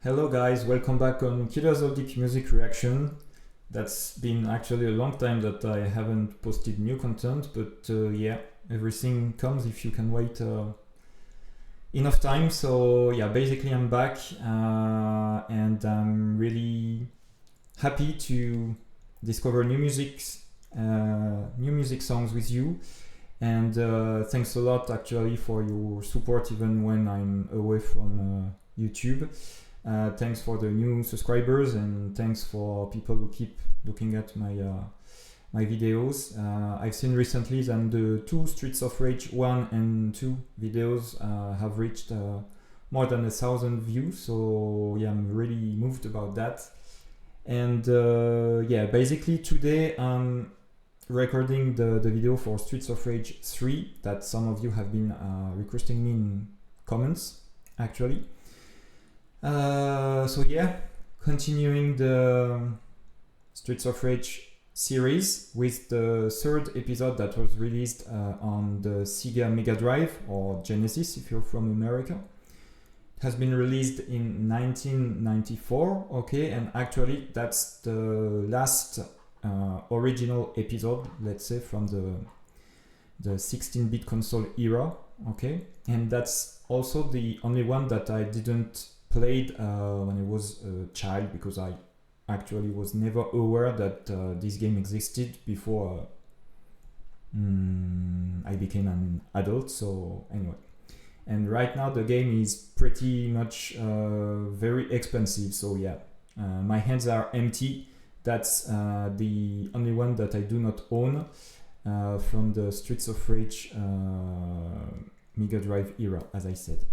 Hello guys, welcome back on Killers of Deep Music Reaction. That's been actually a long time that I haven't posted new content, but yeah, everything comes if you can wait enough time. So yeah, basically I'm back and I'm really happy to discover new music songs with you. And thanks a lot actually for your support even when I'm away from YouTube. Thanks for the new subscribers and thanks for people who keep looking at my videos. I've seen recently that the two Streets of Rage 1 and 2 videos have reached more than 1,000 views, so yeah, I'm really moved about that. And yeah, basically today I'm recording the video for Streets of Rage 3 that some of you have been requesting me in comments actually. So yeah, continuing the Streets of Rage series with the third episode that was released on the Sega Mega Drive or Genesis if you're from America. It has been released in 1994, okay, and actually that's the last original episode, let's say, from the 16-bit console era, okay, and that's also the only one that I didn't played when I was a child, because I actually was never aware that this game existed before I became an adult. So anyway, and right now the game is pretty much very expensive, so yeah, my hands are empty. That's the only one that I do not own from the Streets of Rage Mega Drive era, as I said.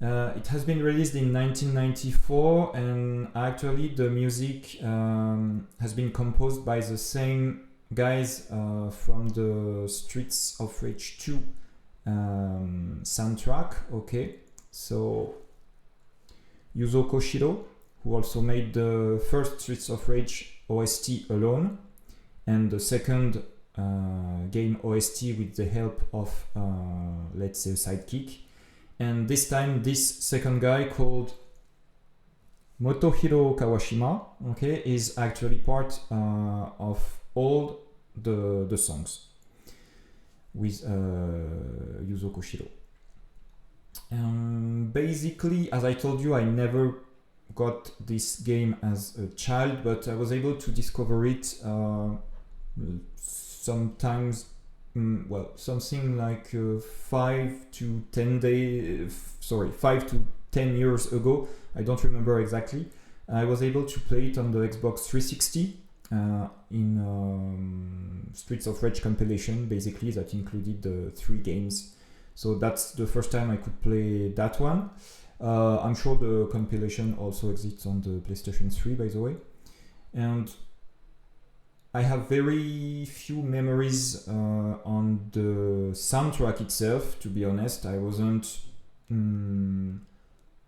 It has been released in 1994, and actually the music has been composed by the same guys from the Streets of Rage 2 soundtrack, okay? So Yuzo Koshiro, who also made the first Streets of Rage OST alone, and the second game OST with the help of, let's say, a sidekick. And this time, this second guy called Motohiro Kawashima, okay, is actually part of all the songs with Yuzo Koshiro. Basically, as I told you, I never got this game as a child, but I was able to discover it sometimes. Well, something like 5 to 10 years ago. I don't remember exactly. I was able to play it on the Xbox 360 in Streets of Rage compilation, basically, that included the 3 games. So that's the first time I could play that one. I'm sure the compilation also exists on the PlayStation 3, by the way. And I have very few memories on the soundtrack itself, to be honest. I wasn't,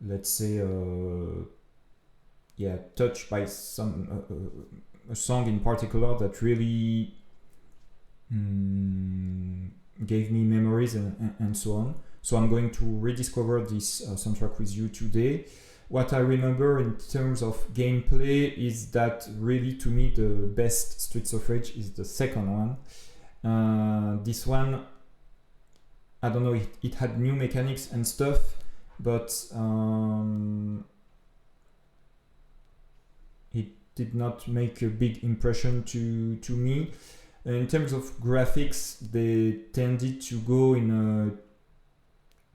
let's say, yeah, touched by some a song in particular that really gave me memories and so on. So I'm going to rediscover this soundtrack with you today. What I remember in terms of gameplay is that really, to me, the best Streets of Rage is the second one. This one, I don't know, it had new mechanics and stuff, but it did not make a big impression to me. In terms of graphics, they tended to go in a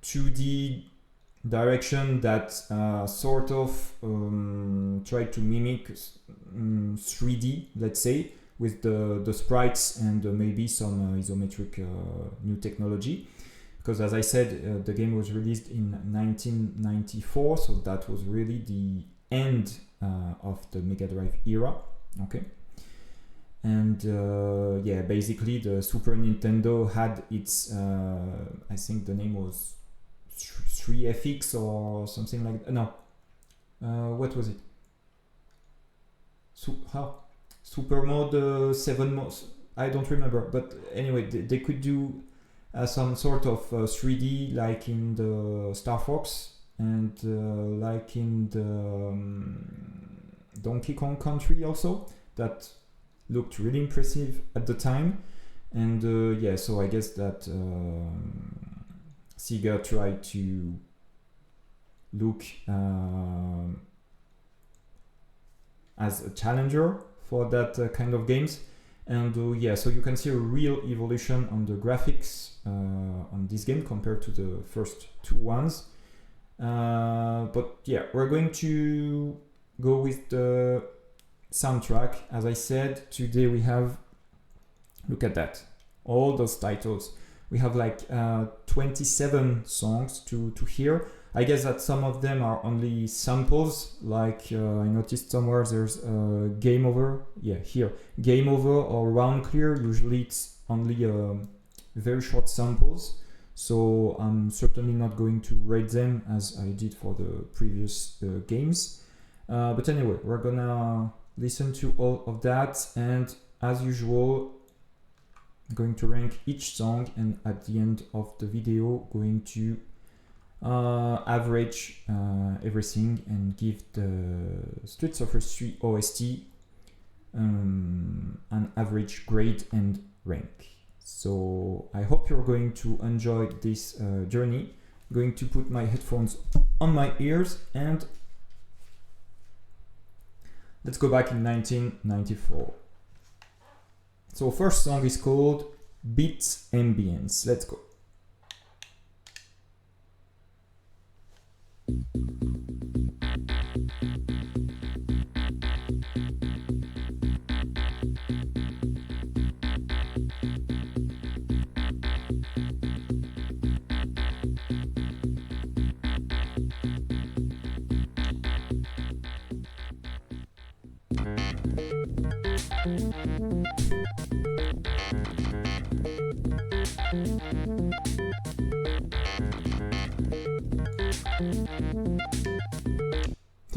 2D direction that sort of tried to mimic 3D, let's say, with the sprites and maybe some isometric new technology. Because as I said, the game was released in 1994, so that was really the end of the Mega Drive era, okay? And yeah, basically the Super Nintendo had its, I think the name was 3FX or something like that. No, what was it? Super Mode, 7 Mode, I don't remember, but anyway, they could do some sort of 3D like in the Star Fox and like in the Donkey Kong Country also, that looked really impressive at the time. And yeah, so I guess that Sega tried to look as a challenger for that kind of games. And yeah, so you can see a real evolution on the graphics on this game compared to the first two ones. But yeah, we're going to go with the soundtrack. As I said, today we have, look at that, all those titles. We have like 27 songs to hear. I guess that some of them are only samples, like I noticed somewhere there's Game Over. Yeah, here, Game Over or Round Clear. Usually it's only very short samples. So I'm certainly not going to rate them as I did for the previous games. But anyway, we're gonna listen to all of that, and as usual, I'm going to rank each song, and at the end of the video, going to average everything and give the Streets of Rage 3 OST an average grade and rank. So I hope you're going to enjoy this journey. I'm going to put my headphones on my ears and let's go back in 1994. So first song is called Beat Ambience. Let's go.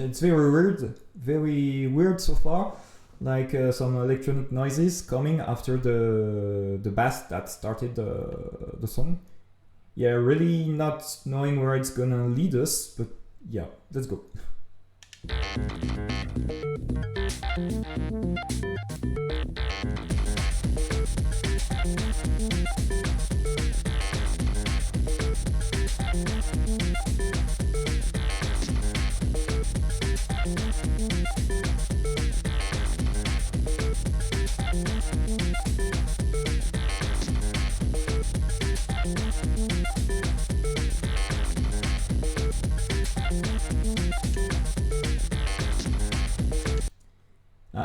It's very weird so far, like some electronic noises coming after the bass that started the song. Yeah, really not knowing where it's gonna lead us, but yeah, let's go.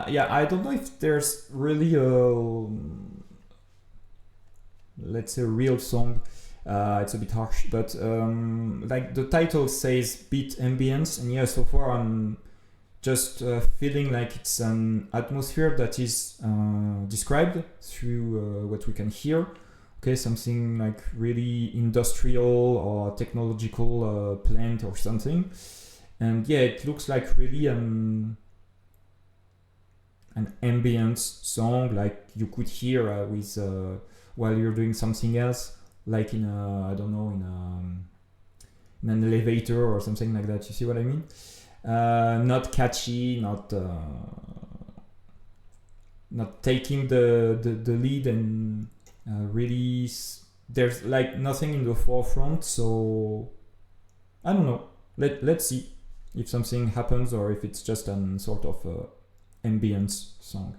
Yeah, I don't know if there's really a, let's say, a real song. It's a bit harsh, but like the title says Beat Ambience, and yeah, so far I'm just feeling like it's an atmosphere that is described through what we can hear. Okay, something like really industrial or technological plant or something. And yeah, it looks like really an ambience song, like you could hear with while you're doing something else, like in a, I don't know, in an elevator or something like that. You see what I mean? Not catchy, not taking the lead, and really there's like nothing in the forefront. So I don't know. Let's see if something happens or if it's just an sort of ambience song.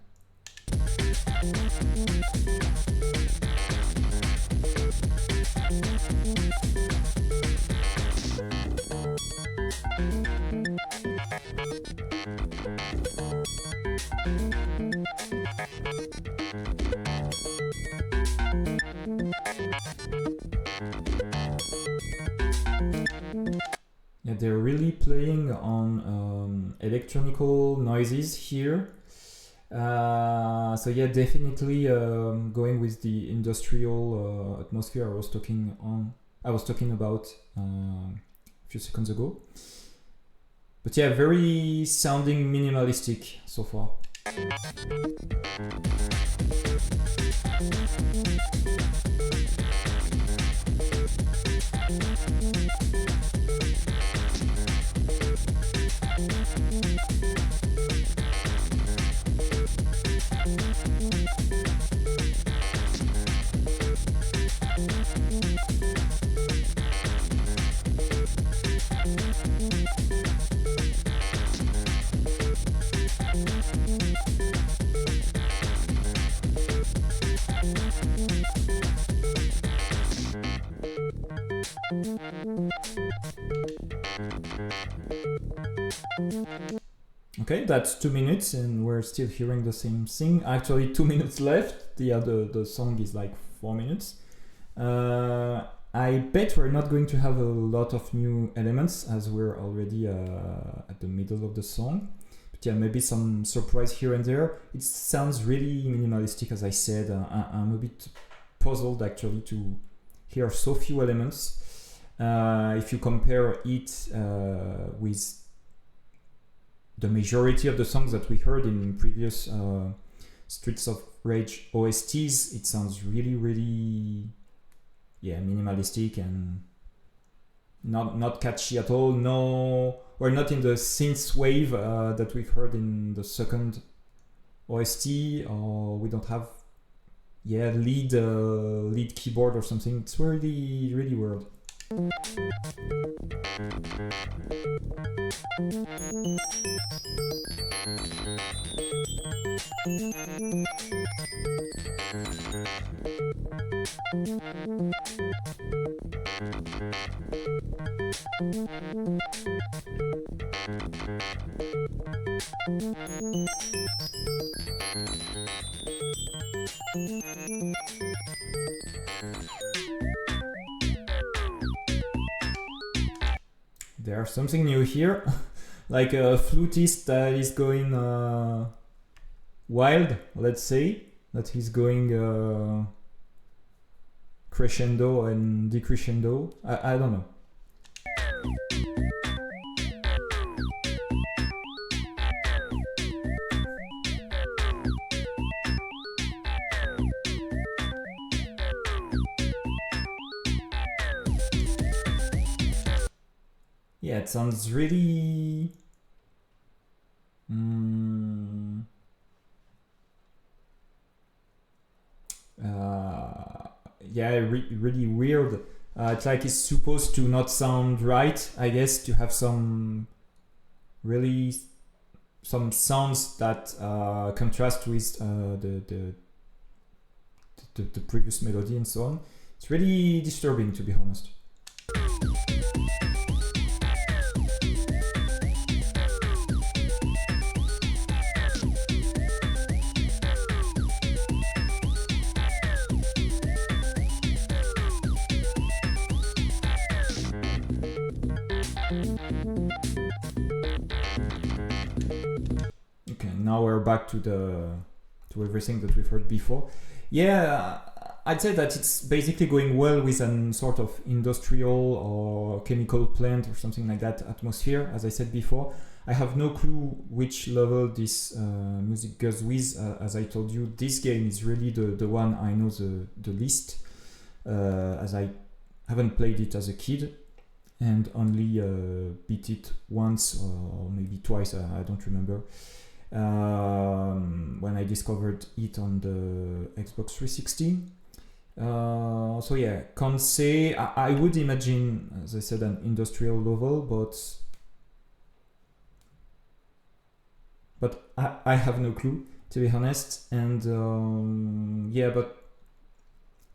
Yeah, they're really playing on electronical noises here. So yeah, definitely going with the industrial atmosphere I was talking about a few seconds ago. But yeah, very sounding minimalistic so far. Okay, that's 2 minutes and we're still hearing the same thing. Actually 2 minutes left. The song is like 4 minutes. I bet we're not going to have a lot of new elements as we're already at the middle of the song. But yeah, maybe some surprise here and there. It sounds really minimalistic, as I said. I'm a bit puzzled actually to hear so few elements. If you compare it with the majority of the songs that we heard in previous Streets of Rage OSTs, it sounds really yeah, minimalistic and not catchy at all. No, we're not in the synth wave that we've heard in the second OST, or we don't have lead keyboard or something. It's really weird. There's something new here, like a flutist that is going wild, let's say, that he's going crescendo and decrescendo. I don't know. Yeah, it sounds really really weird. It's like it's supposed to not sound right, I guess, to have some sounds that contrast with the previous melody and so on. It's really disturbing, to be honest. Now we're back to everything that we've heard before. Yeah, I'd say that it's basically going well with an sort of industrial or chemical plant or something like that atmosphere, as I said before. I have no clue which level this music goes with. As I told you, this game is really the one I know the least, as I haven't played it as a kid and only beat it once or maybe twice, I don't remember. When I discovered it on the Xbox 360. So yeah, can't say. I would imagine, as I said, an industrial level, but I have no clue, to be honest. And yeah, but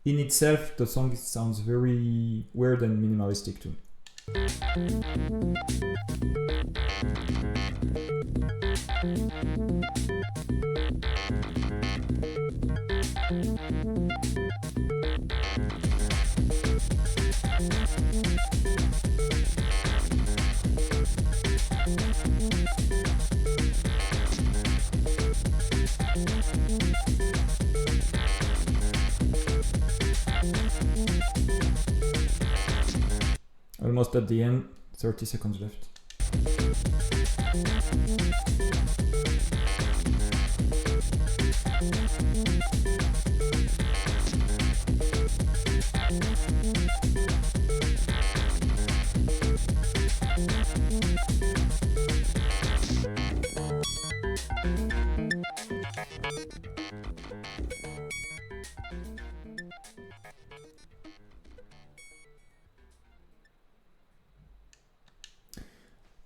in itself, the song sounds very weird and minimalistic to me. Almost at the end, 30 seconds left.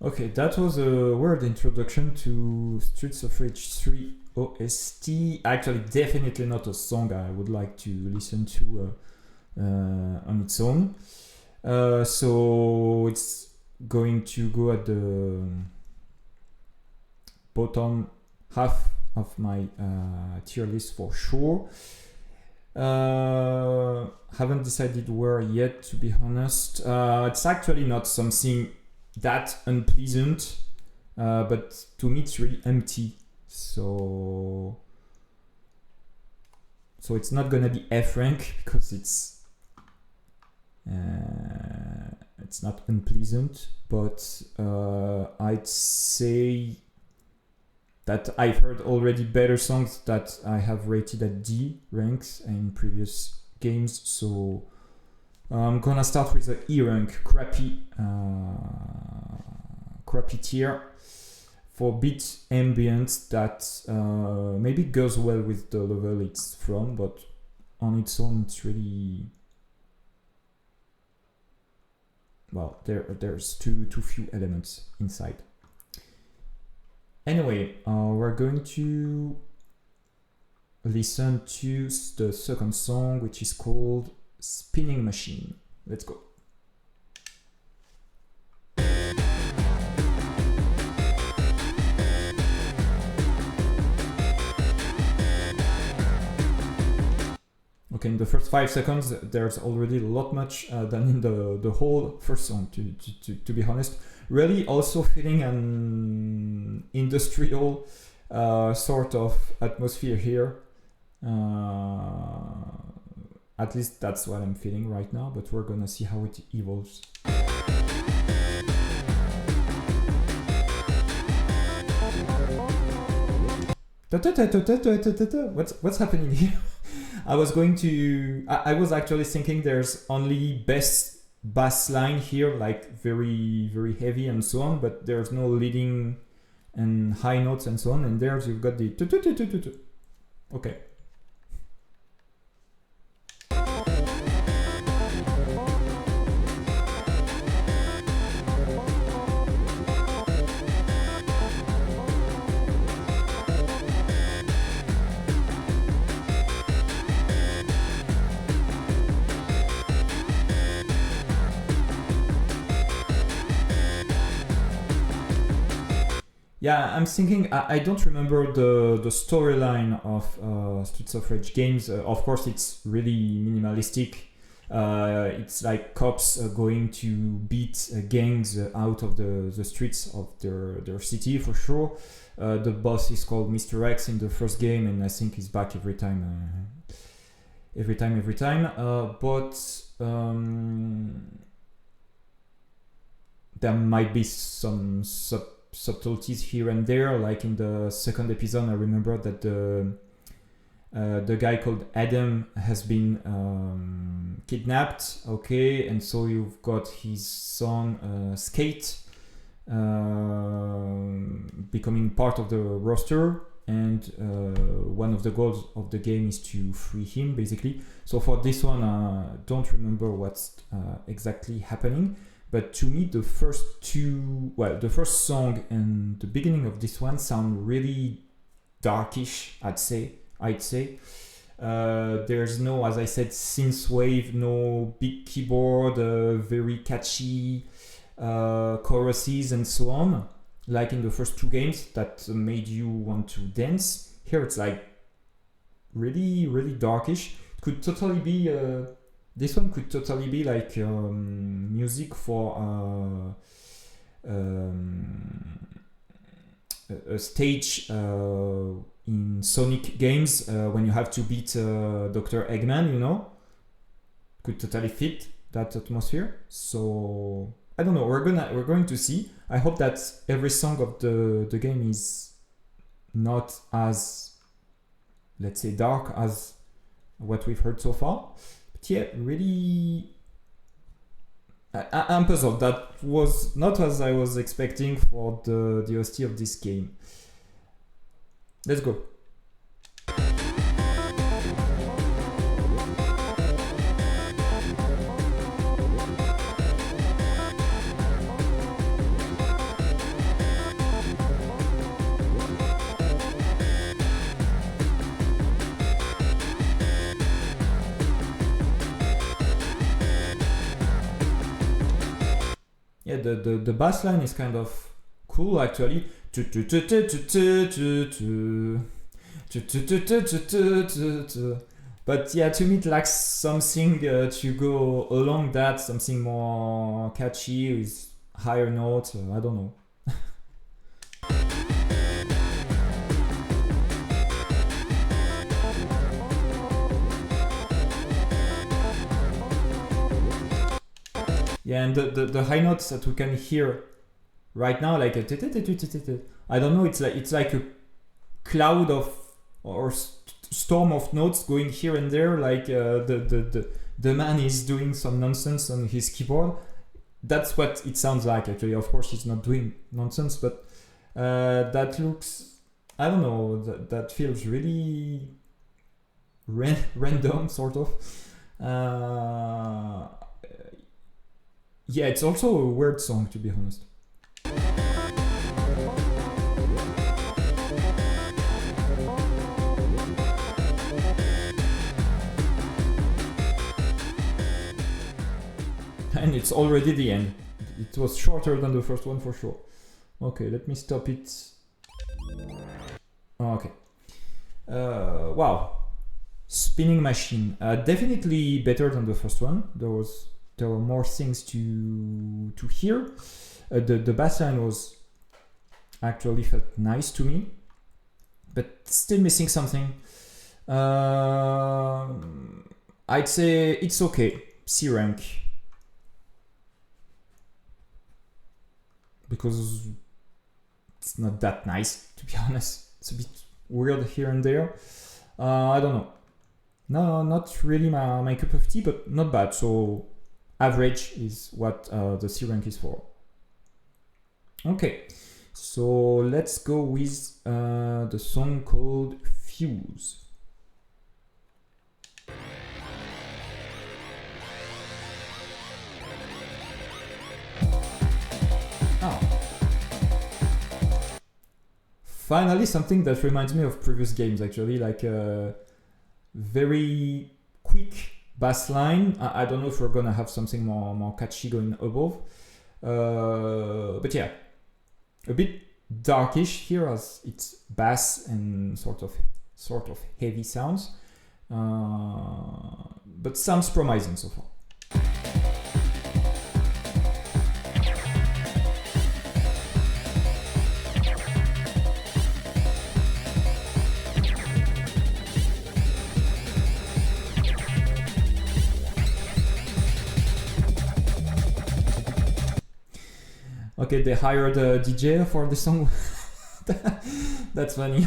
Okay, that was a weird introduction to Streets of Rage 3 OST. Actually, definitely not a song I would like to listen to on its own. So it's going to go at the bottom half of my tier list for sure. Haven't decided where yet, to be honest. It's actually not something that unpleasant, but to me it's really empty. So it's not gonna be F rank because it's not unpleasant, but I'd say that I've heard already better songs that I have rated at D ranks in previous games, so I'm gonna start with the E rank, crappy tier for beat ambience that maybe goes well with the level it's from, but on its own it's really, well, there's too few elements inside. Anyway, we're going to listen to the second song, which is called Spinning Machine. Let's go. Okay, in the first 5 seconds, there's already a lot much than in the whole first song, to be honest. Really also feeling an industrial sort of atmosphere here. At least that's what I'm feeling right now, but we're gonna see how it evolves. What's happening here? I was actually thinking there's only bass line here, like very, very heavy and so on, but there's no leading and high notes and so on, and there's you've got the okay. Yeah, I'm thinking, I don't remember the storyline of Streets of Rage games. Of course, it's really minimalistic. It's like cops going to beat gangs out of the streets of their city, for sure. The boss is called Mr. X in the first game, and I think he's back every time. But there might be some subtleties here and there, like in the second episode. I remember that the guy called Adam has been kidnapped, okay, and so you've got his son Skate becoming part of the roster, and one of the goals of the game is to free him, basically. So for this one, don't remember what's exactly happening. But to me, the first song and the beginning of this one sound really darkish, I'd say. There's no, as I said, synthwave, no big keyboard, very catchy choruses and so on, like in the first two games that made you want to dance. Here it's like really, really darkish. It could totally be... this one could totally be like music for a stage in Sonic games when you have to beat Dr. Eggman, you know. Could totally fit that atmosphere. So I don't know. We're going to see. I hope that every song of the game is not as, let's say, dark as what we've heard so far. Yeah, really, I'm puzzled. That was not as I was expecting for the OST of this game. Let's go. the bass line is kind of cool actually. But yeah, to me it lacks something to go along that, something more catchy with higher notes. I don't know. Yeah, and the high notes that we can hear right now, like a I don't know, it's like a cloud of or storm of notes going here and there, like the man is doing some nonsense on his keyboard. That's what it sounds like actually. Of course he's not doing nonsense, but that looks, I don't know, that feels really random sort of. Yeah, it's also a weird song, to be honest. And it's already the end. It was shorter than the first one for sure. Okay, let me stop it. Okay. Wow. Spinning machine. Definitely better than the first one. There were more things to hear. The bass line was actually felt nice to me, but still missing something. I'd say it's okay, C rank, because it's not that nice, to be honest. It's a bit weird here and there. I don't know. No, not really my cup of tea, but not bad. So average is what the C rank is for. Okay, so let's go with the song called FUZE. Oh. Finally something that reminds me of previous games actually, like a very quick bass line. I don't know if we're gonna have something more catchy going above, but yeah, a bit darkish here as it's bass and sort of heavy sounds, but sounds promising so far. Okay, they hired a DJ for the song. That's funny.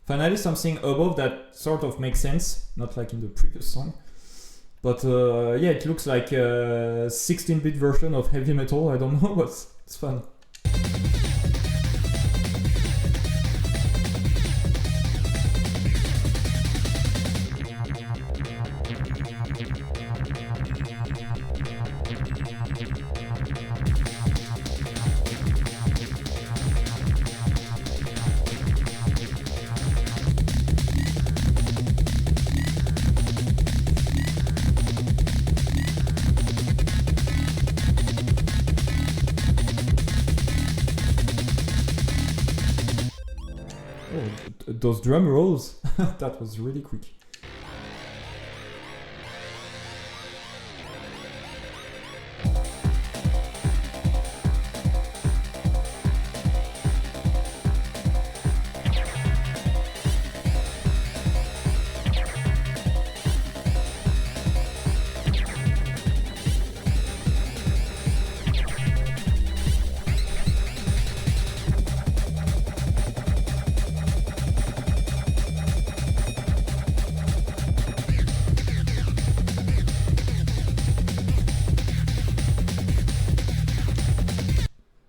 Finally, something above that sort of makes sense, not like in the previous song. But yeah, it looks like a 16-bit version of heavy metal. I don't know, but it's fun. Those drum rolls, that was really quick.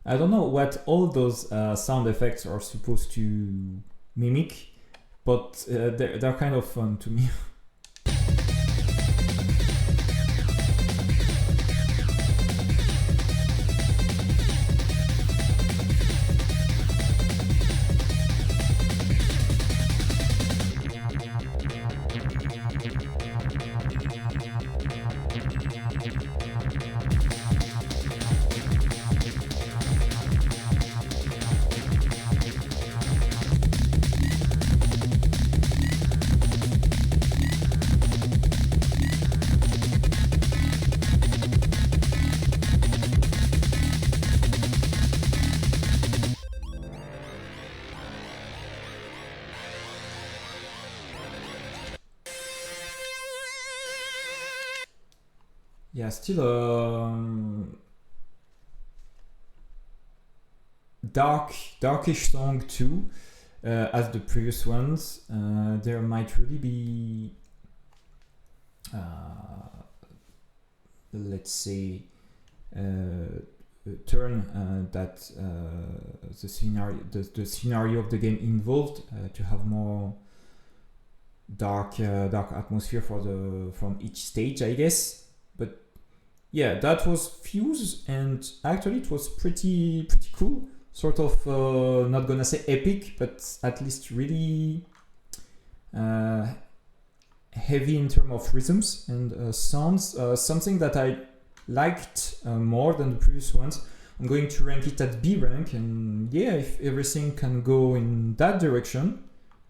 I don't know what all those sound effects are supposed to mimic, but they're kind of fun to me. yeah, still darkish song too, as the previous ones. There might really be, let's say, turn that the scenario of the game involved to have more dark atmosphere from each stage, I guess. But yeah, that was FUZE, and actually it was pretty cool. Sort of not gonna say epic, but at least really heavy in terms of rhythms and sounds. Something that I liked more than the previous ones. I'm going to rank it at B rank, and yeah, if everything can go in that direction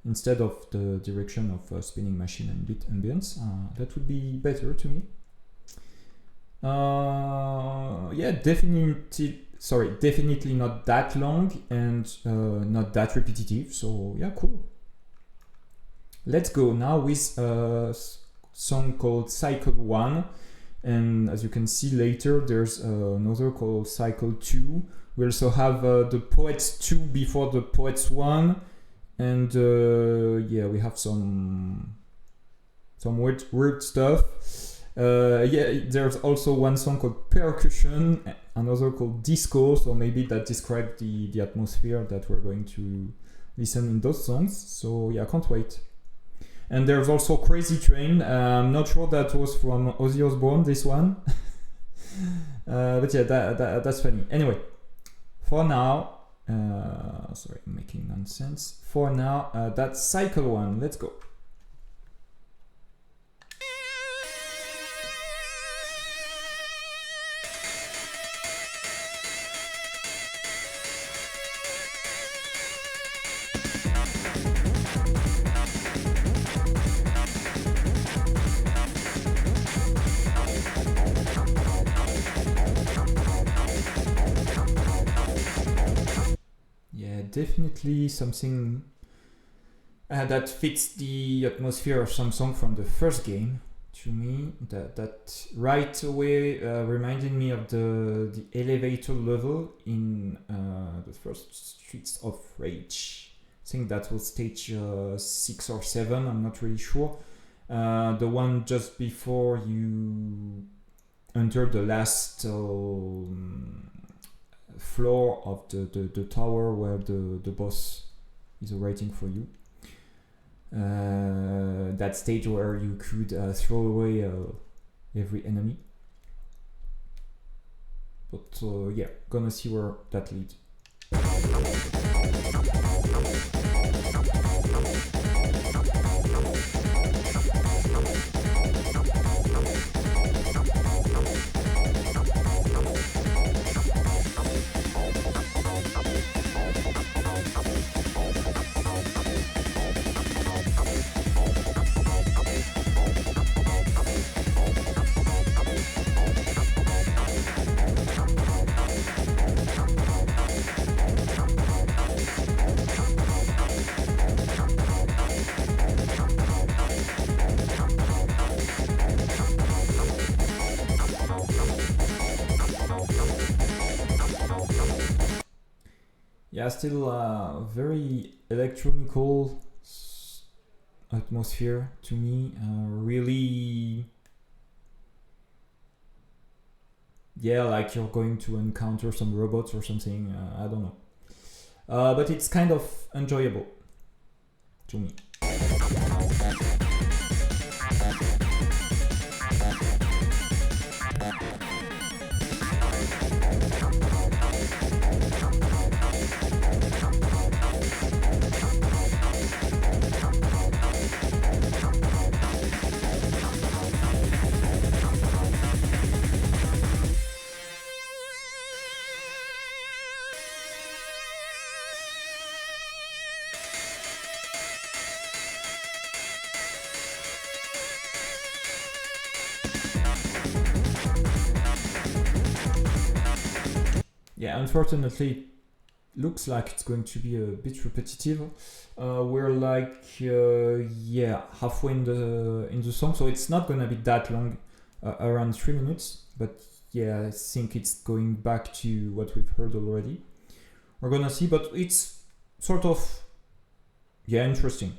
instead of the direction of spinning machine and bit ambience, that would be better to me. Yeah, definitely not that long and not that repetitive, so yeah, cool. Let's go now with a song called Cycle 1, and as you can see later there's another called Cycle 2. We also have the Poets 2 before the Poets 1, and yeah, we have some weird stuff. Yeah, there's also one song called Percussion, another called Disco, so maybe that describes the atmosphere that we're going to listen in those songs. So yeah, I can't wait. And there's also Crazy Train. I'm not sure that was from Ozzy Osbourne, this one. But yeah, that's funny. Anyway, for now, sorry, I'm making nonsense. For now, that's Cycle 1. Let's go. Definitely something that fits the atmosphere of some song from the first game to me. That right away reminded me of the elevator level in the first Streets of Rage. I think that was stage 6 or 7, I'm not really sure. The one just before you enter the last floor of the tower where the boss is waiting for you. That stage where you could throw away every enemy. But yeah, gonna see where that leads. Yeah, still very electronical atmosphere to me. Really, yeah, like you're going to encounter some robots or something. I don't know, but it's kind of enjoyable to me. Yeah, unfortunately, it looks like it's going to be a bit repetitive. We're like yeah, halfway in the song, so it's not gonna be that long. around 3 minutes, but yeah, I think it's going back to what we've heard already. We're gonna see, but it's sort of, yeah, interesting.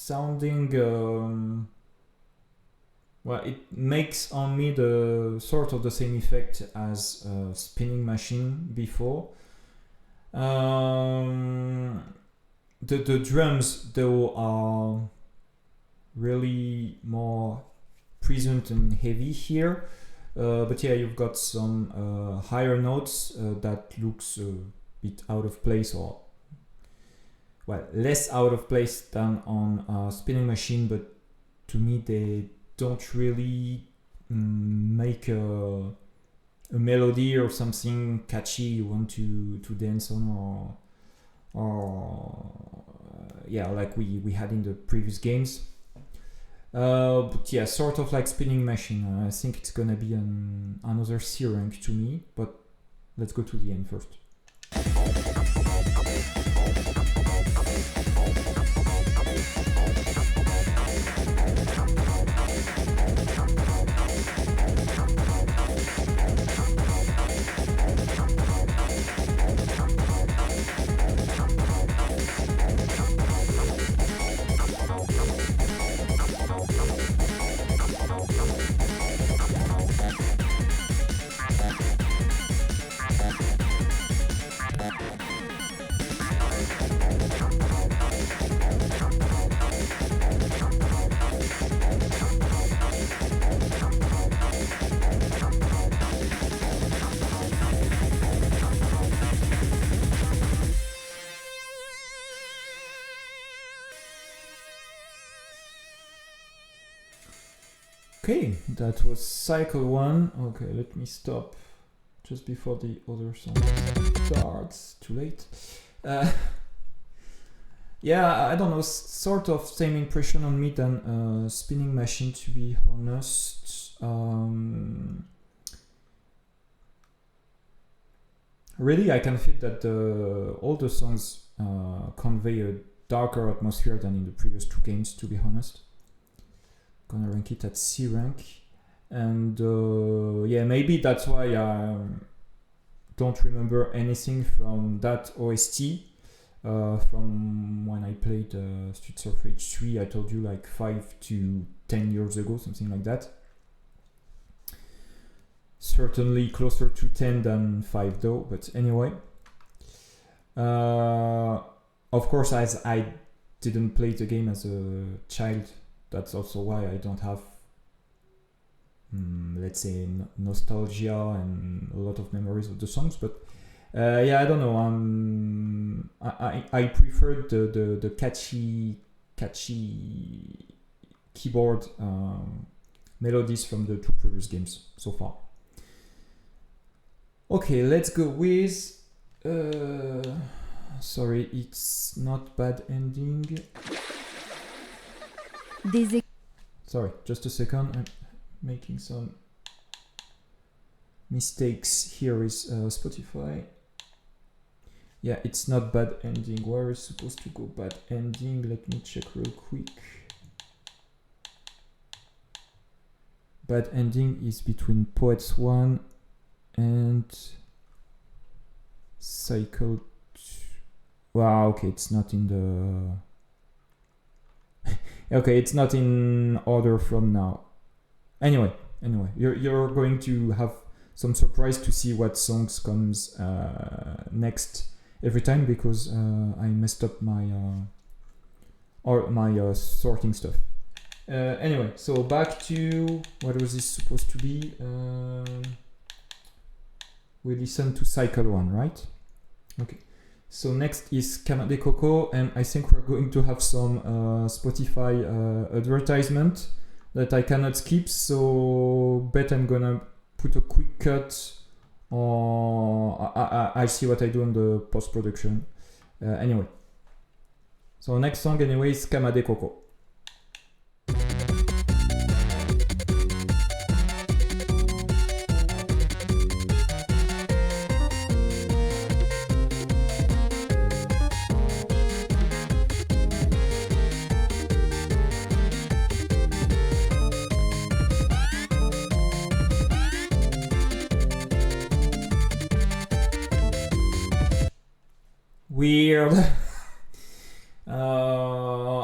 Sounding well, it makes on me the sort of the same effect as Spinning Machine before. The drums though are really more present and heavy here, but yeah, you've got some higher notes that looks a bit out of place, or well, less out of place than on Spinning Machine, but to me they don't really make a melody or something catchy you want to dance on, or yeah, like we had in the previous games. But yeah, sort of like Spinning Machine. I think it's gonna be another C rank to me, but let's go to the end first. Okay, that was cycle 1. Okay, let me stop just before the other song starts. Too late. Yeah, I don't know, sort of same impression on me than Spinning Machine, to be honest. Really, I can feel that all the songs convey a darker atmosphere than in the previous 2 games, to be honest. Gonna rank it at C rank, and yeah, maybe that's why I don't remember anything from that OST from when I played Streets of Rage 3. I told you, like 5 to 10 years ago, something like that. Certainly closer to 10 than 5 though, but anyway. Of course, as I didn't play the game as a child, that's also why I don't have, let's say, nostalgia and a lot of memories of the songs. But yeah, I don't know. I preferred the catchy keyboard melodies from the 2 previous games so far. Okay, let's go with. Sorry, it's not bad ending. Sorry, just a second. I'm making some mistakes here with Spotify. Yeah, it's not bad ending. Where is supposed to go bad ending? Let me check real quick. Bad ending is between Poets 1 and Cycle 2. Wow, okay, it's not in the... Okay, it's not in order from now. Anyway, you're going to have some surprise to see what songs comes next every time, because I messed up my sorting stuff. Anyway, so back to what was this supposed to be? We listen to Cycle 1, right? Okay. So next is KAMADECOCO, and I think we're going to have some Spotify advertisement that I cannot skip, so bet I'm gonna put a quick cut, or I see what I do on the post-production. Anyway. So next song anyway is KAMADECOCO. Weird.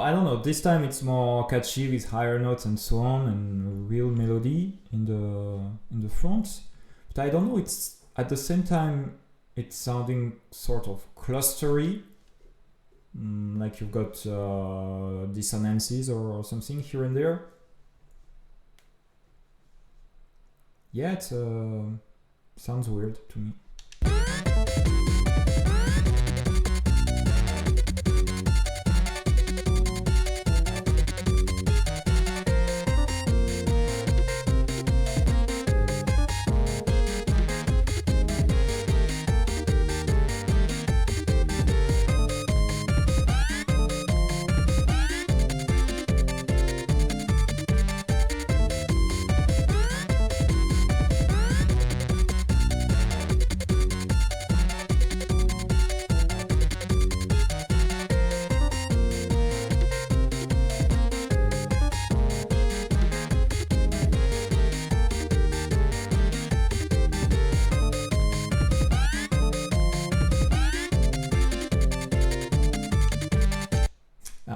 I don't know, this time it's more catchy with higher notes and so on, and real melody in the front. But I don't know, it's at the same time it's sounding sort of clustery, like you've got dissonances or something here and there. Yeah, it sounds weird to me.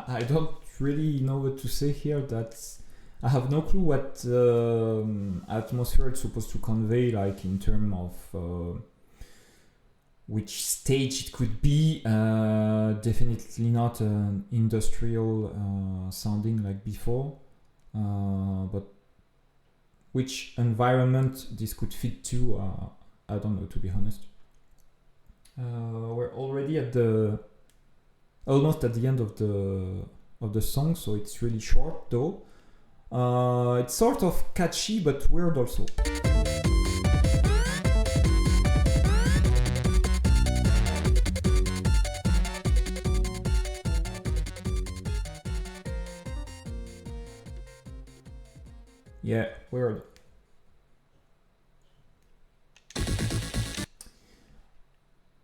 I don't really know what to say here. I have no clue what atmosphere it's supposed to convey, like in terms of which stage it could be. Definitely not an industrial sounding like before, but which environment this could fit to, I don't know, to be honest. We're already at almost at the end of the song, so it's really short though. It's sort of catchy but weird also. Yeah, weird.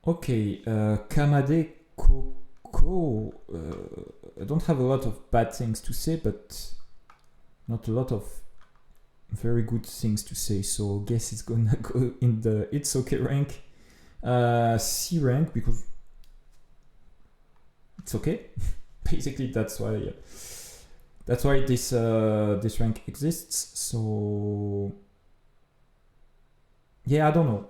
Okay, KAMADECOCO. I don't have a lot of bad things to say, but not a lot of very good things to say, so I guess it's gonna go in the It's Okay rank, C rank, because it's okay. Basically, that's why this rank exists. So yeah, I don't know.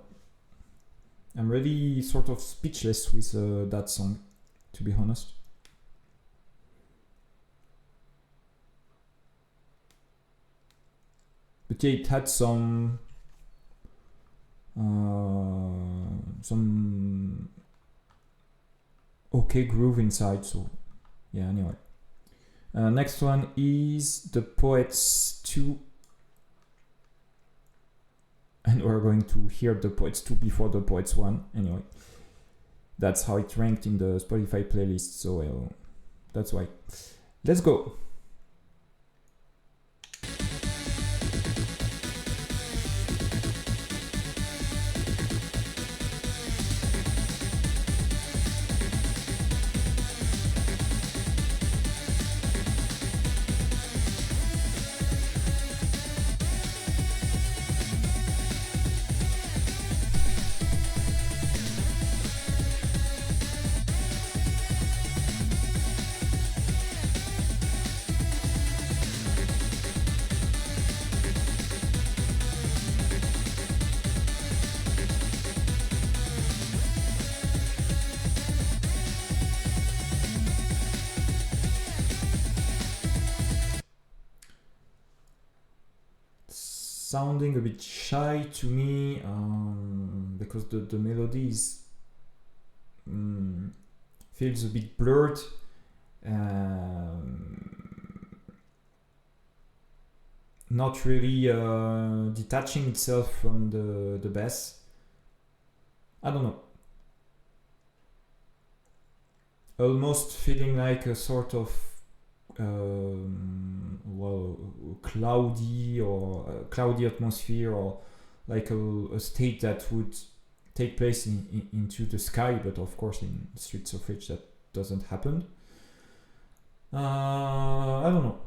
I'm really sort of speechless with that song, to be honest. But yeah, it had some okay groove inside, so yeah, anyway. Next one is The Poets 2. And we're going to hear The Poets 2 before The Poets 1. Anyway, that's how it ranked in the Spotify playlist, so that's why. Let's go. Sounding a bit shy to me, because the melody is feels a bit blurred. not really detaching itself from the bass. I don't know. Almost feeling like a sort of well, cloudy or cloudy atmosphere, or like a state that would take place into the sky, but of course in Streets of Rage that doesn't happen. I don't know.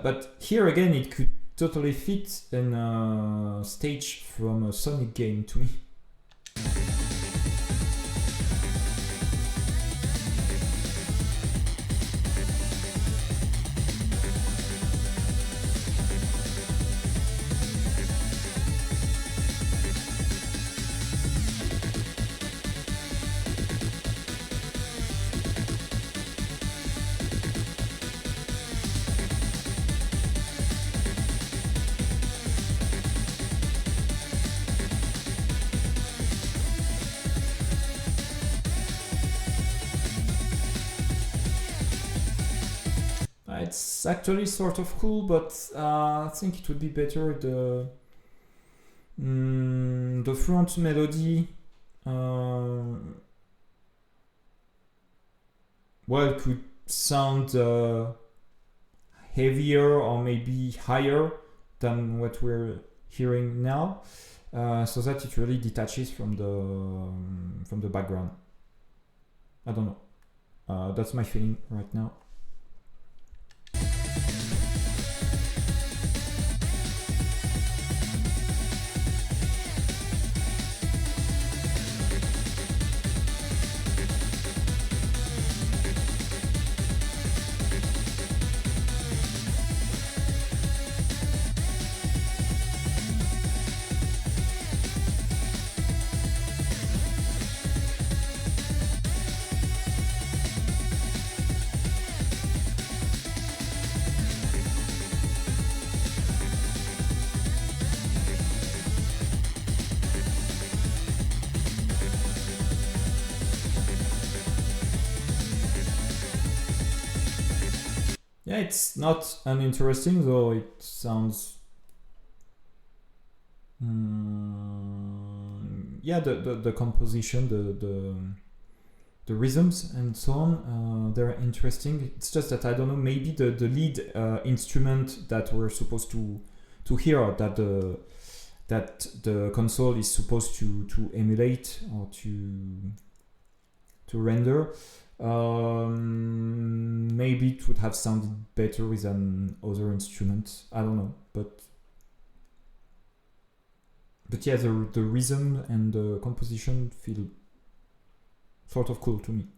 But here again, it could totally fit in a stage from a Sonic game to me. It's actually sort of cool, but I think it would be better the front melody. Well, it could sound heavier or maybe higher than what we're hearing now, so that it really detaches from the background. I don't know. That's my feeling right now. Yeah, it's not uninteresting, though it sounds... yeah, the composition, the rhythms and so on, they're interesting. It's just that I don't know, maybe the lead instrument that we're supposed to hear, that the console is supposed to emulate or to render, maybe it would have sounded better with an other instrument. I don't know, but yeah, the rhythm and the composition feel sort of cool to me.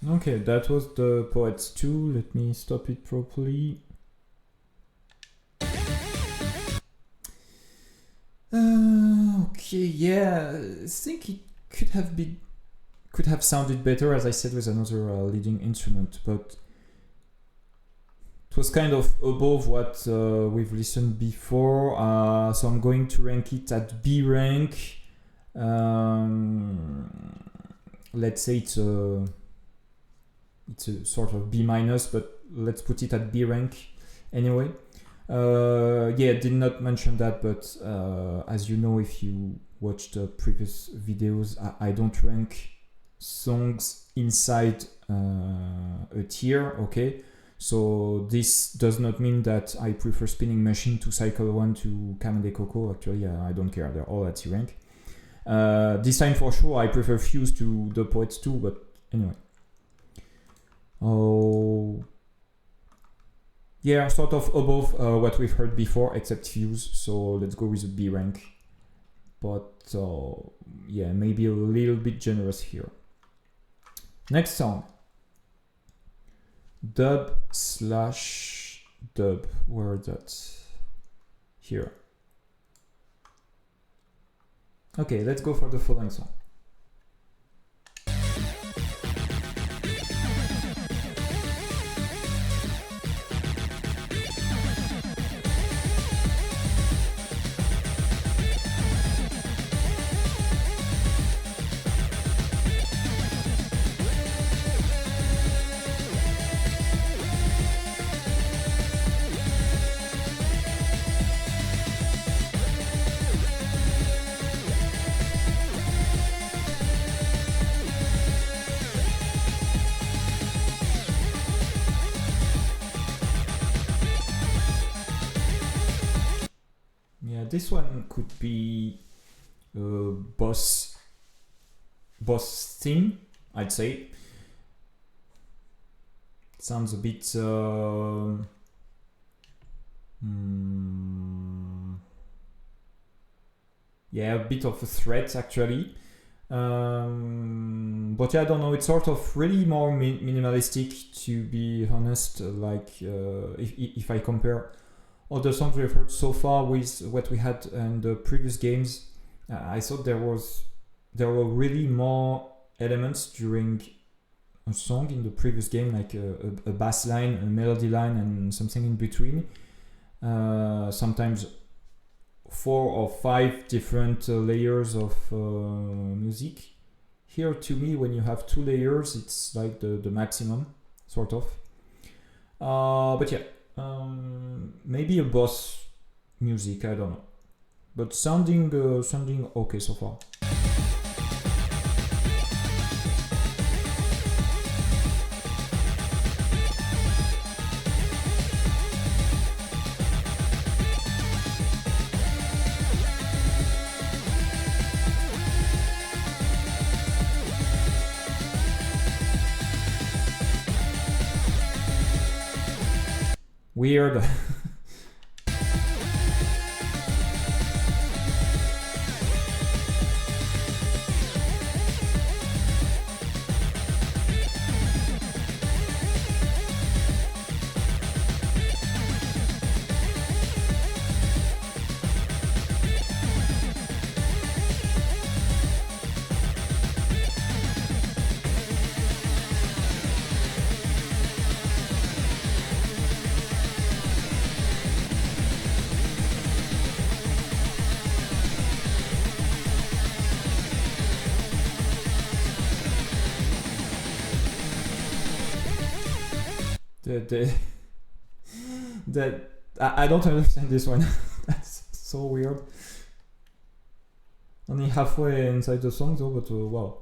Okay, that was the Poets 2. Let me stop it properly. yeah, I think it could have sounded better, as I said, with another leading instrument, but it was kind of above what we've listened before, so I'm going to rank it at B rank. Let's say it's a sort of B minus, but let's put it at B rank anyway. Yeah, did not mention that, but as you know, if you watched previous videos, I don't rank songs inside a tier, okay? So this does not mean that I prefer Spinning Machine to Cycle 1 to KAMADECOCO. Actually, I don't care, they're all at C rank. This time for sure I prefer FUZE to The Poets 2, but anyway. Oh, yeah, sort of above what we've heard before, except FUZE, so let's go with a B rank. But yeah, maybe a little bit generous here. Next song. Dub/dub, where is that? Here. Okay, let's go for the following song. This one could be boss theme, I'd say. Sounds a bit yeah, a bit of a threat actually. But yeah, I don't know, it's sort of really more minimalistic, to be honest. Like if I compare all the songs we've heard so far with what we had in the previous games, I thought there were really more elements during a song in the previous game, like a bass line, a melody line, and something in between. Sometimes 4 or 5 different layers of music. Here, to me, when you have 2 layers, it's like the maximum, sort of. But yeah. Maybe a boss music, I don't know, but sounding okay so far. Weird. I don't understand this one. That's so weird. Only halfway inside the song though, but wow.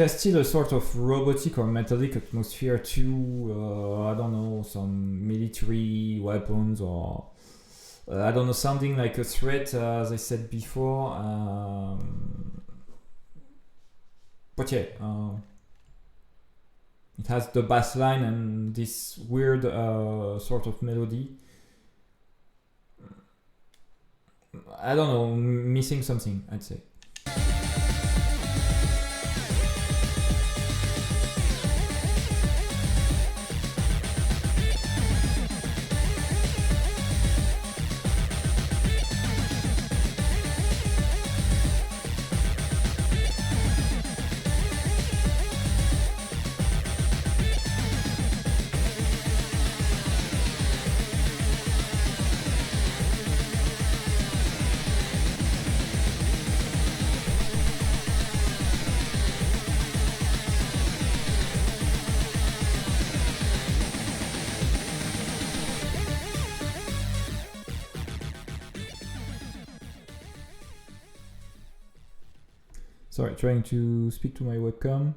there's still a sort of robotic or metallic atmosphere to, I don't know, some military weapons or, I don't know, sounding like a threat, as I said before. But yeah, it has the bass line and this weird sort of melody. I don't know, missing something, I'd say. Sorry, trying to speak to my webcam.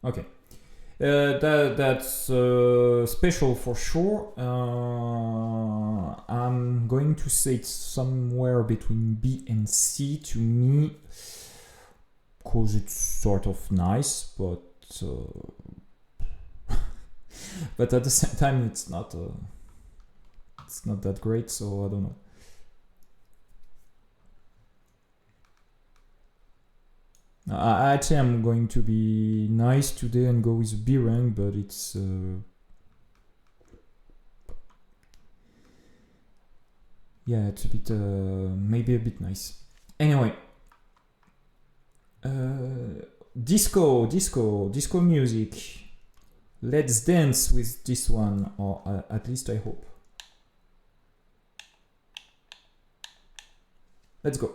Okay, that's special for sure. I'm going to say it's somewhere between B and C to me, because it's sort of nice, but but at the same time it's not that great, so I don't know. I'd say I'm going to be nice today and go with B rank, but it's yeah, it's a bit maybe a bit nice. Anyway, disco music. Let's dance with this one, or at least I hope. Let's go.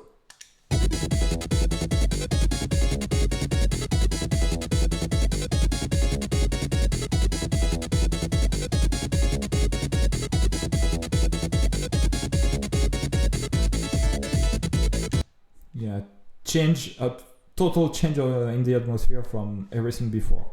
Yeah, total change in the atmosphere from everything before.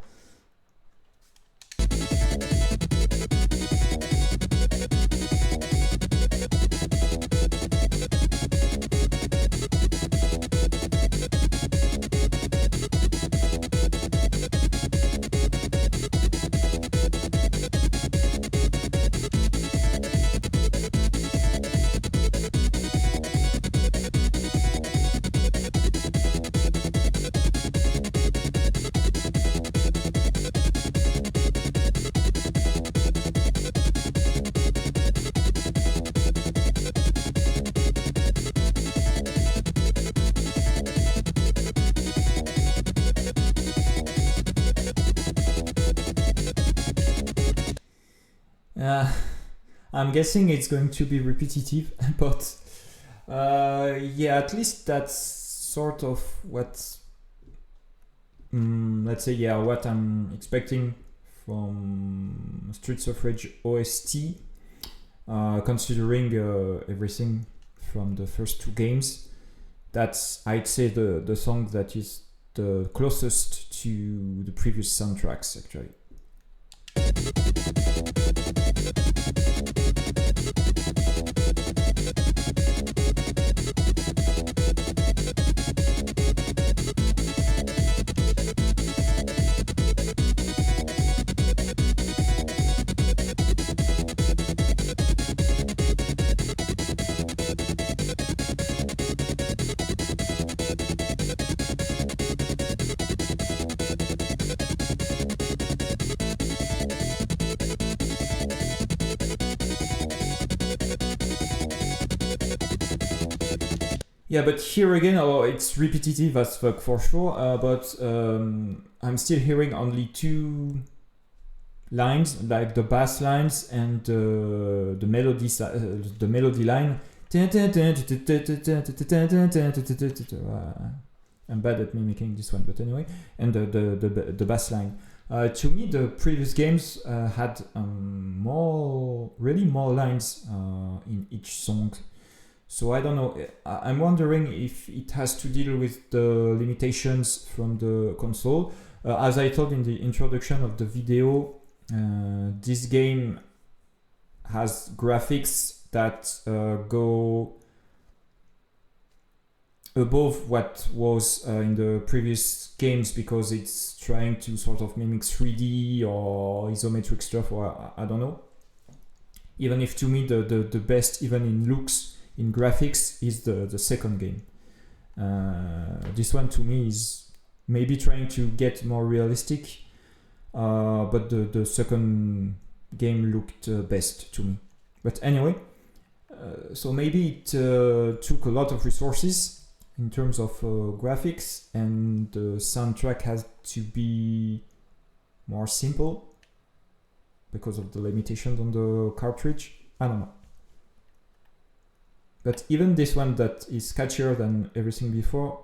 I'm guessing it's going to be repetitive, but yeah, at least that's sort of what, let's say, yeah, what I'm expecting from Streets of Rage OST, considering everything from the first two games. That's, I'd say, the song that is the closest to the previous soundtracks, actually. Yeah, but here again, it's repetitive as fuck for sure, but I'm still hearing only two lines, like the bass lines and the melody line. I'm bad at mimicking this one, but anyway, and the bass line. To me, the previous games had really more lines in each song. So I don't know. I'm wondering if it has to deal with the limitations from the console. As I told in the introduction of the video, this game has graphics that go above what was in the previous games, because it's trying to sort of mimic 3D or isometric stuff, or I don't know. Even if to me the best, even in looks, in graphics, is the second game. This one to me is maybe trying to get more realistic, but the second game looked best to me. But anyway, so maybe it took a lot of resources in terms of graphics, and the soundtrack has to be more simple because of the limitations on the cartridge. I don't know. But even this one that is catchier than everything before,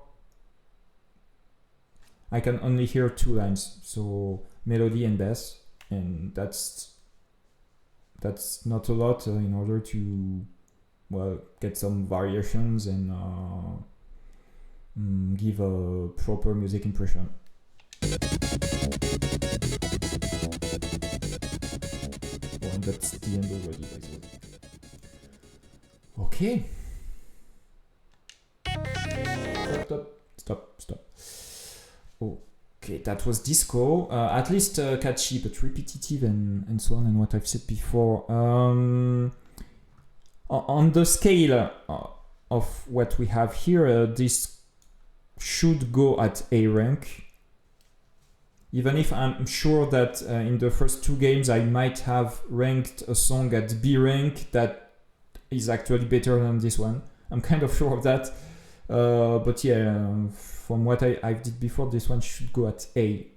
I can only hear 2 lines, so melody and bass, and that's not a lot in order to, well, get some variations and give a proper music impression. Oh, and that's the end already, by the way. Okay. Stop. Okay, that was disco. At least catchy, but repetitive and so on, and what I've said before. On the scale of what we have here, this should go at A rank. Even if I'm sure that in the first 2 games I might have ranked a song at B rank that is actually better than this one. I'm kind of sure of that. But yeah, from what I did before, this one should go at A.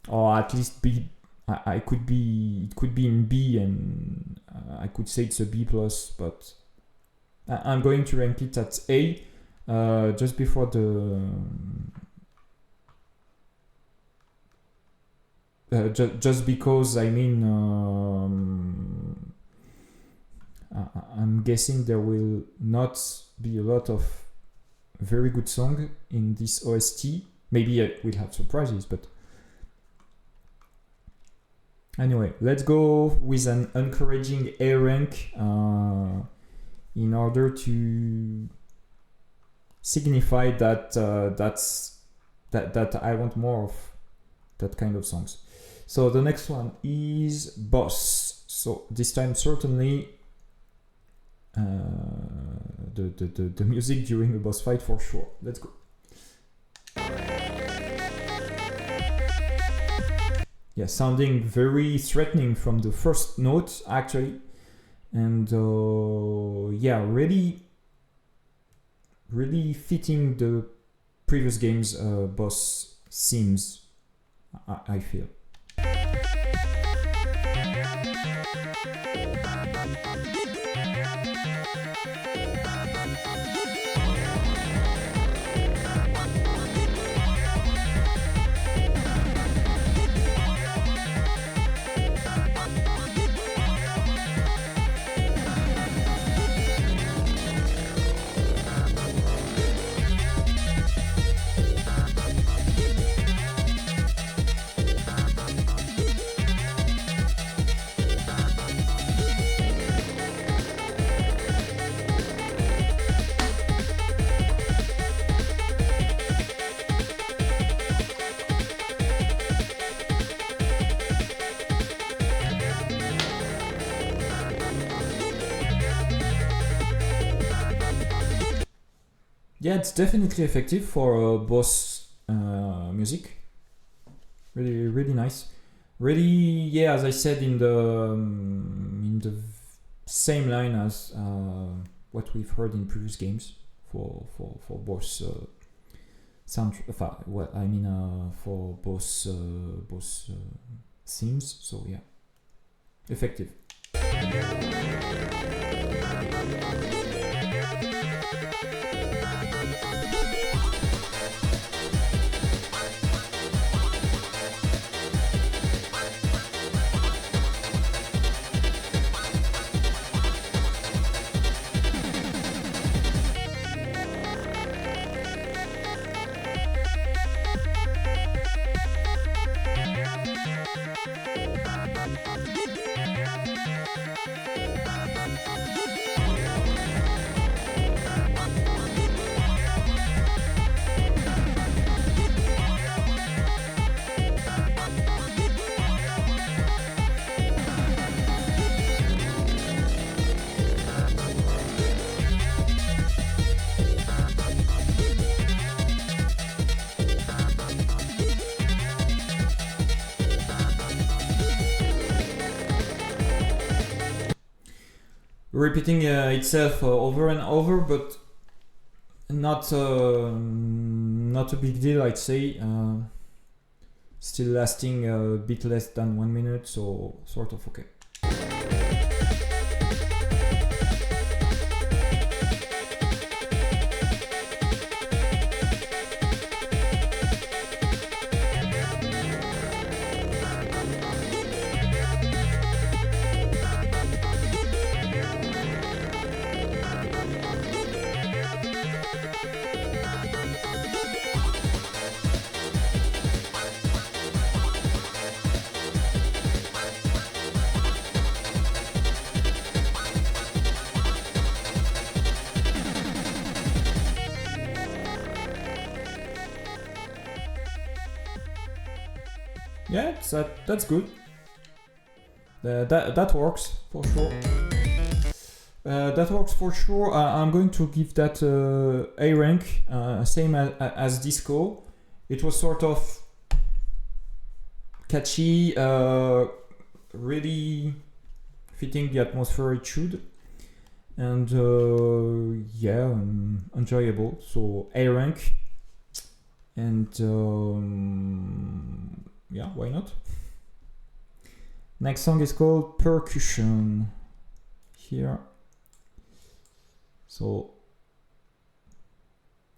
Or at least B. It could be in B, and I could say it's a B+, but I'm going to rank it at A, just before the just because, I mean, I'm guessing there will not be a lot of very good songs in this OST. Maybe we'll have surprises, but anyway, let's go with an encouraging A rank in order to signify that that I want more of that kind of songs. So the next one is Boss. So this time certainly the music during the boss fight for sure. Let's go. Yeah, sounding very threatening from the first note actually, and yeah, really fitting the previous game's boss themes, I feel. Yeah, it's definitely effective for boss music. Really nice. Really, yeah, as I said, in the same line as what we've heard in previous games for boss sound. Well, I mean for boss themes. So yeah, effective. repeating itself over and over, but not not a big deal, I'd say. Still lasting a bit less than 1 minute, so sort of okay. Yeah, that's good. That works for sure. That works for sure. I'm going to give that A rank, same as Disco. It was sort of catchy, really fitting the atmosphere it should, and yeah, enjoyable. So A rank, and yeah, why not? Next song is called Percussion. Here. So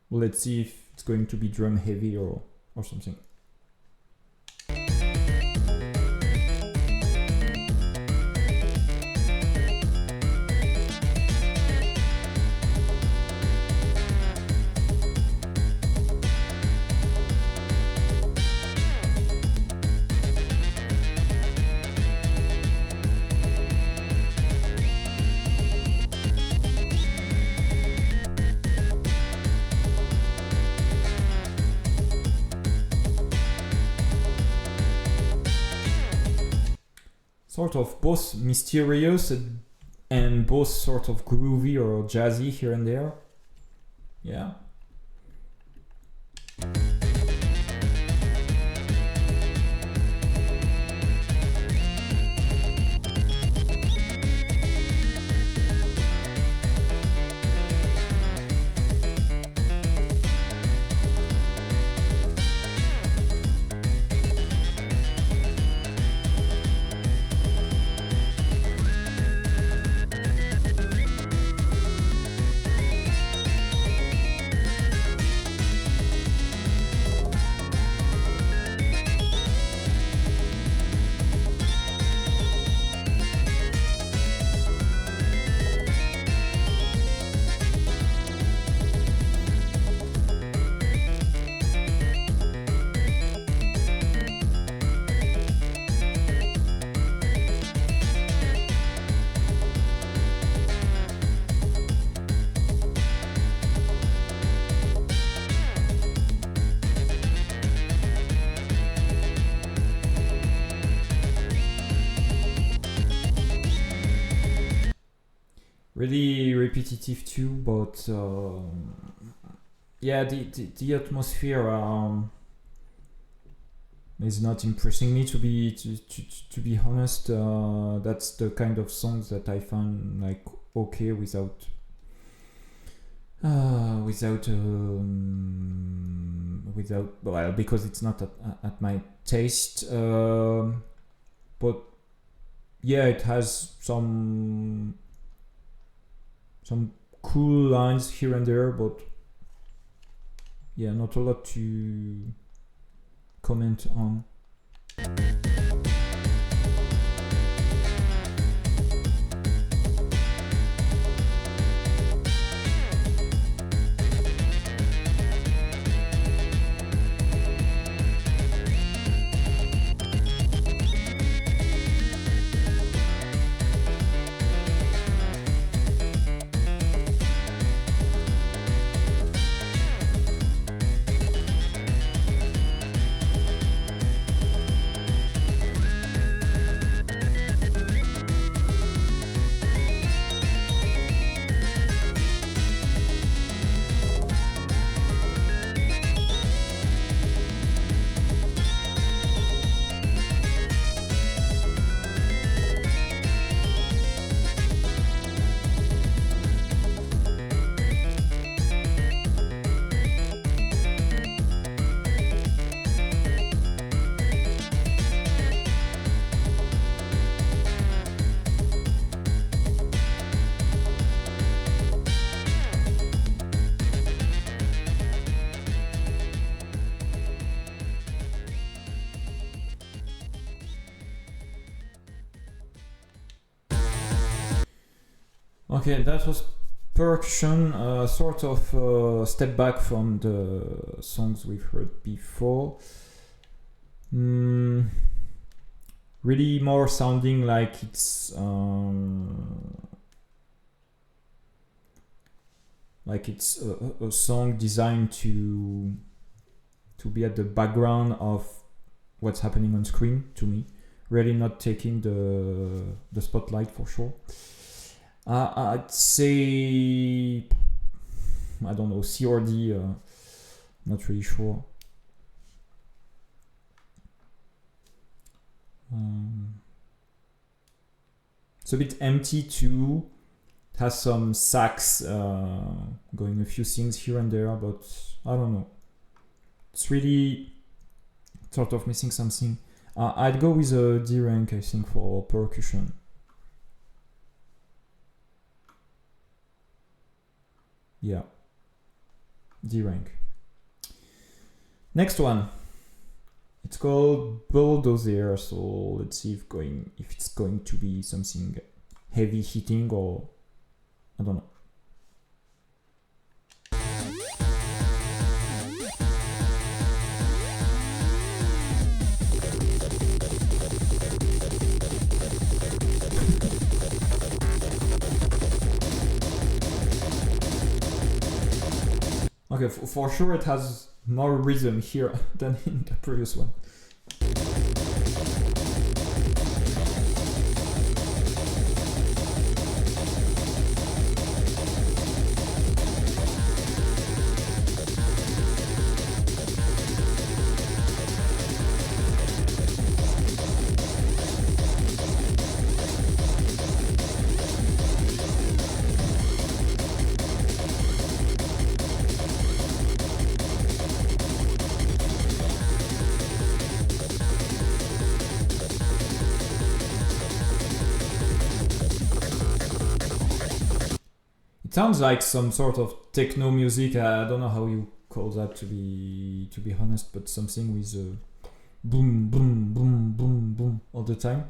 let's see if it's going to be drum heavy or something. Sort of both mysterious and both sort of groovy or jazzy here and there. Yeah. Really repetitive too, but yeah, the atmosphere is not impressing me, to be honest. That's the kind of songs that I find like okay without well, because it's not at my taste. But yeah, it has some cool lines here and there, but yeah, not a lot to comment on. Okay, that was percussion, sort of step back from the songs we've heard before. Really more sounding like it's a song designed to be at the background of what's happening on screen, to me. Really not taking the spotlight for sure. I'd say, I don't know, C or D, not really sure. It's a bit empty too. It has some sax going a few things here and there, but I don't know. It's really sort of missing something. I'd go with a D rank, I think, for percussion. Yeah, D rank. Next one. It's called BULLDOZER, so let's see if it's going to be something heavy hitting or I don't know. Okay, for sure it has more rhythm here than in the previous one. It sounds like some sort of techno music. I don't know how you call that, to be honest, but something with boom, boom, boom, boom, boom all the time.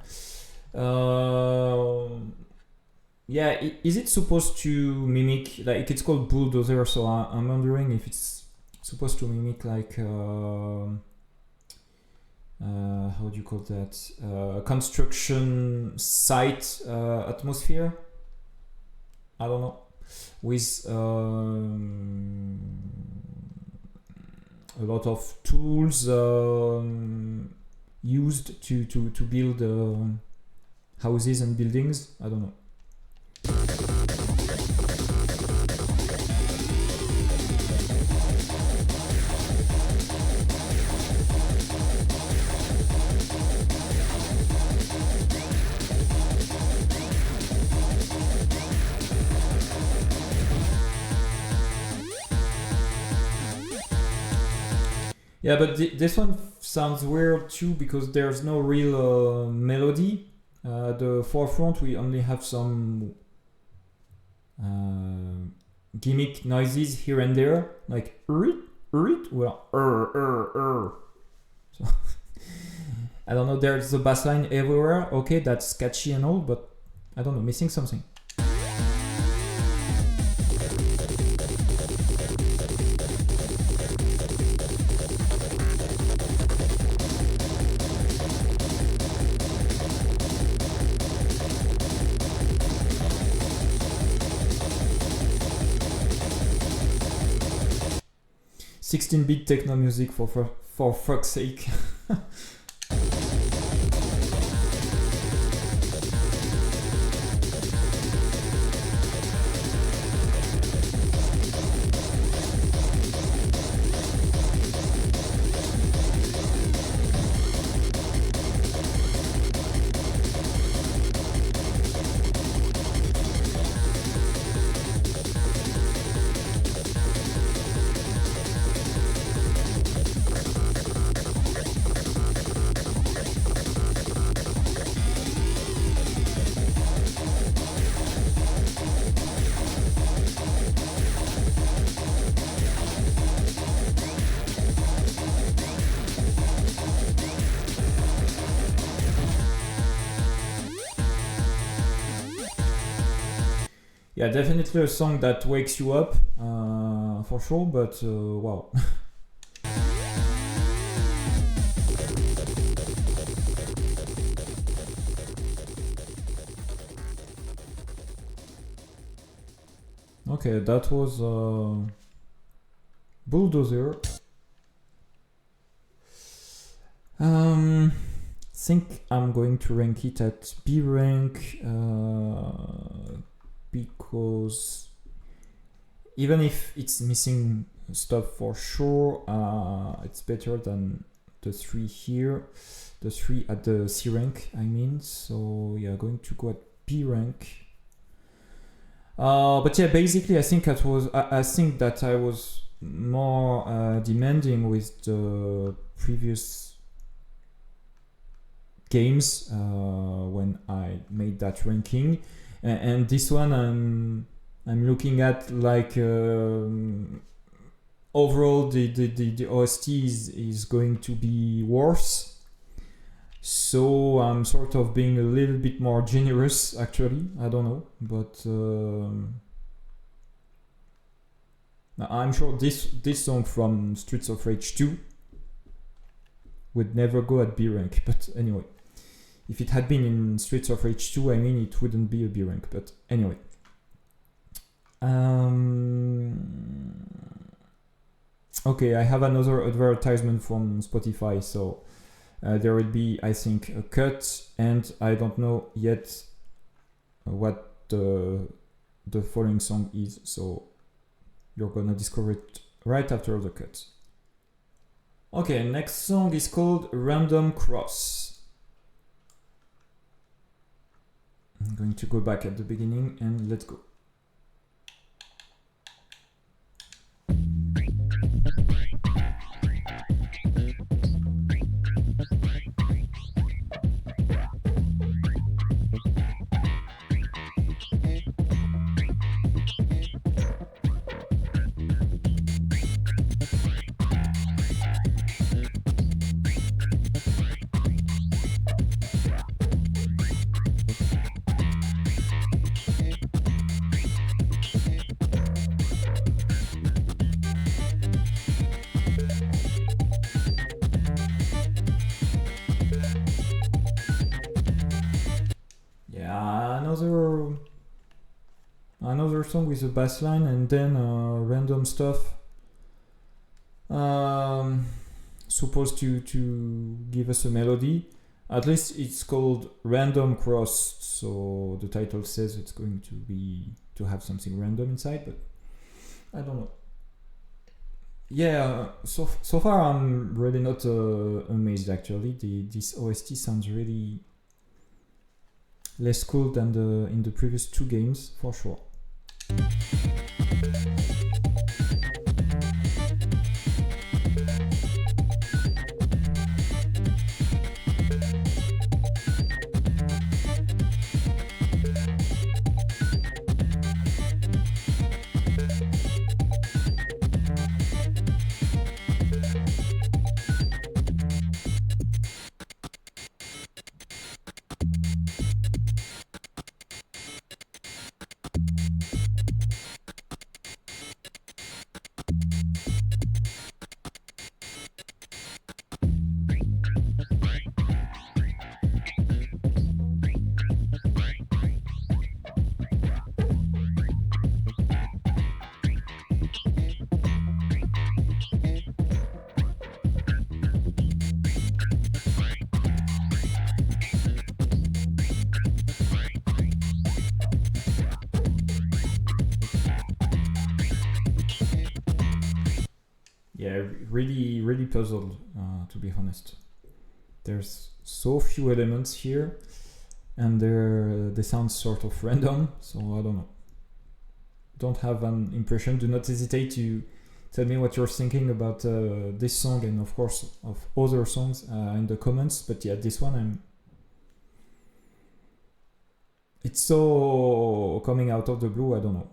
Yeah, is it supposed to mimic, like, it's called BULLDOZER, so I'm wondering if it's supposed to mimic like how do you call that, construction site atmosphere? I don't know, with a lot of tools used to build houses and buildings. I don't know. Yeah, but this one sounds weird too because there's no real melody. The forefront, we only have some gimmick noises here and there, like well, So I don't know. There's a bass line everywhere. Okay, that's catchy and all, but I don't know, missing something. "16-bit techno music for fuck's sake." Yeah, definitely a song that wakes you up, for sure, but wow. Okay, that was Bulldozer. Think I'm going to rank it at B rank because even if it's missing stuff for sure, it's better than the 3 here, the 3 at the C rank, I mean. So yeah, going to go at B rank. But yeah, basically, I think that I was more demanding with the previous games when I made that ranking, and this one I'm looking at like overall the OST is going to be worse. So I'm sort of being a little bit more generous, actually. I don't know, but I'm sure this song from Streets of Rage 2 would never go at B rank. But anyway, if it had been in Streets of Rage 2, I mean, it wouldn't be a B rank. But anyway, okay, I have another advertisement from Spotify, so. There will be, I think, a cut, and I don't know yet what the following song is, so you're gonna discover it right after the cut. Okay, next song is called Random Cross. I'm going to go back at the beginning and let's go. Another song with a bass line and then random stuff supposed to give us a melody. At least it's called Random Cross, so the title says it's going to have something random inside, but I don't know. Yeah, so far I'm really not amazed actually. This OST sounds really less cool than in the previous 2 games, for sure. Yeah, really puzzled, to be honest. There's so few elements here, and they sound sort of random, so I don't know. Don't have an impression. Do not hesitate to tell me what you're thinking about this song, and of course of other songs in the comments. But yeah, this one it's so coming out of the blue, I don't know.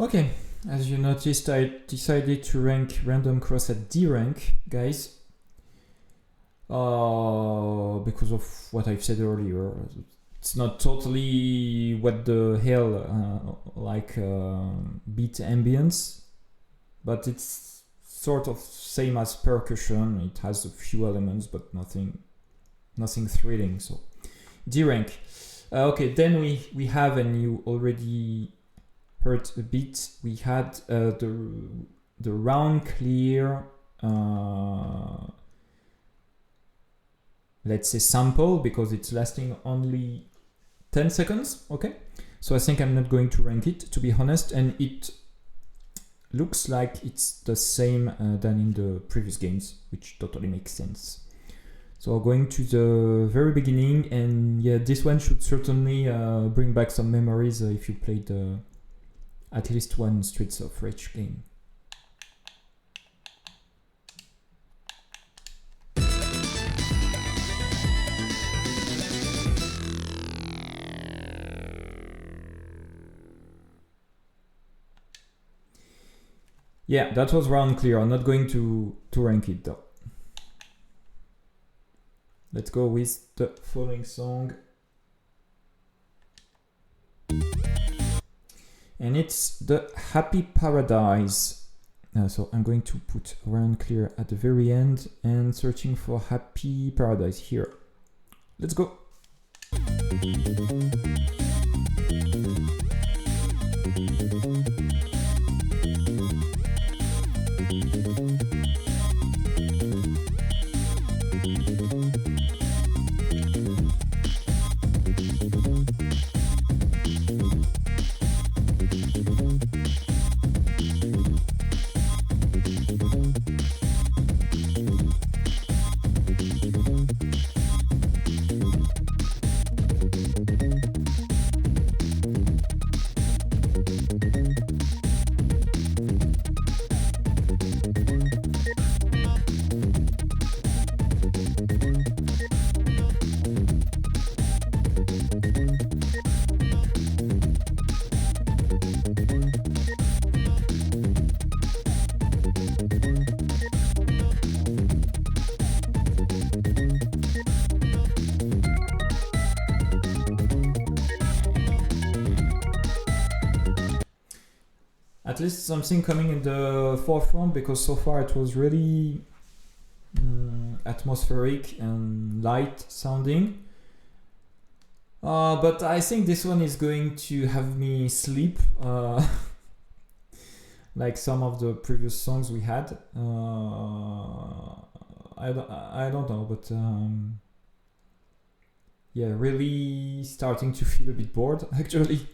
Okay, as you noticed, I decided to rank Random Cross at D rank, guys. Because of what I've said earlier. It's not totally what the hell beat ambience, but it's sort of same as percussion. It has a few elements, but nothing thrilling. So D rank. Okay, then we have, and you already heard a bit. We had the round clear. Let's say sample, because it's lasting only 10 seconds, okay? So I think I'm not going to rank it, to be honest, and it looks like it's the same than in the previous games, which totally makes sense. So going to the very beginning, and yeah, this one should certainly bring back some memories if you played at least one Streets of Rage game. Yeah, that was round clear. I'm not going to rank it though. Let's go with the following song. And it's the Happy Paradise. So I'm going to put round clear at the very end and searching for Happy Paradise here. Let's go. At least something coming in the forefront, because so far it was really atmospheric and light sounding. But I think this one is going to have me sleep like some of the previous songs we had. I don't know, but yeah, really starting to feel a bit bored actually.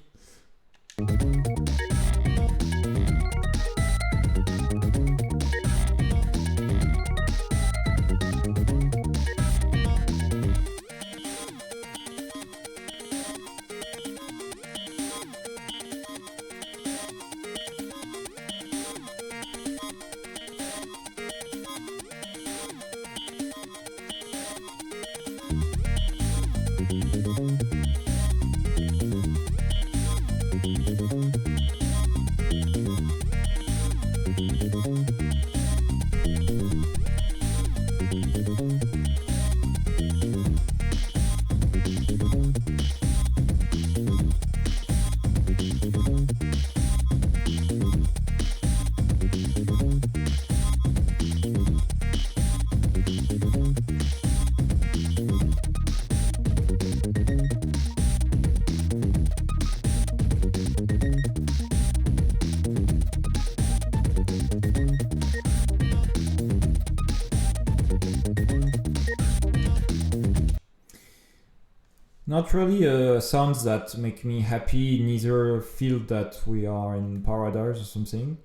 Not really sounds that make me happy, neither feel that we are in paradise or something.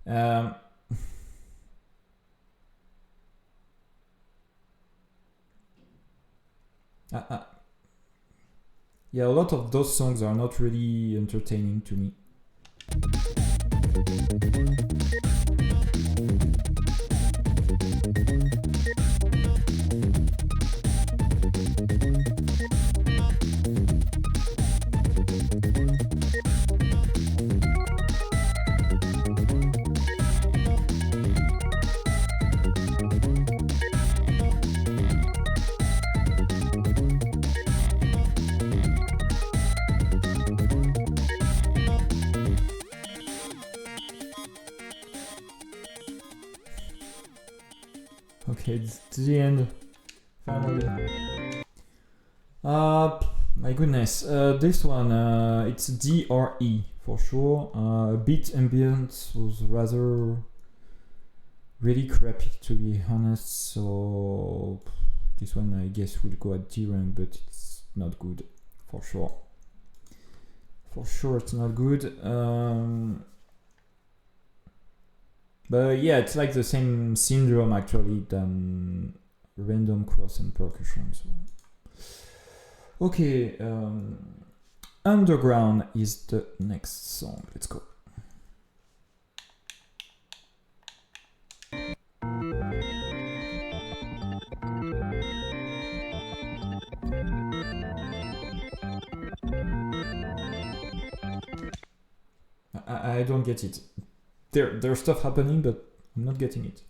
Yeah, a lot of those songs are not really entertaining to me. Okay, it's the end. Finally. My goodness. This one, it's D or E for sure. Beat ambience was rather really crappy, to be honest. So this one, I guess, will go at D rank, but it's not good for sure. For sure, it's not good. But yeah, it's like the same syndrome actually than random cross and percussion. So. Okay, Underground is the next song. Let's go. I don't get it. There's stuff happening, but I'm not getting it.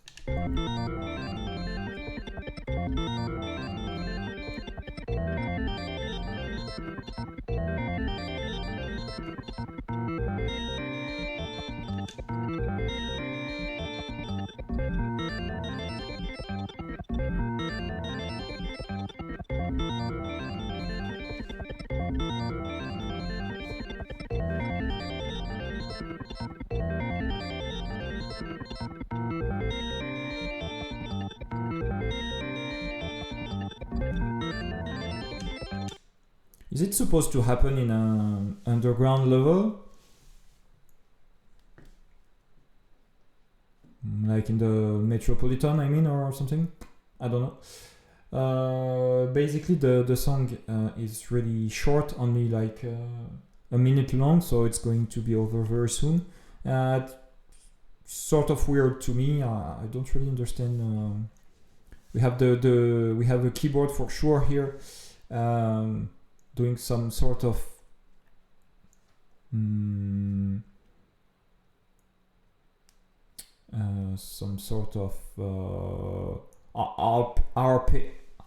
Is it supposed to happen in an underground level? Like in the Metropolitan, I mean, or something? I don't know. Basically, the song is really short, only like a minute long, so it's going to be over very soon. Sort of weird to me. I don't really understand. We have we have a keyboard for sure here. Doing some sort of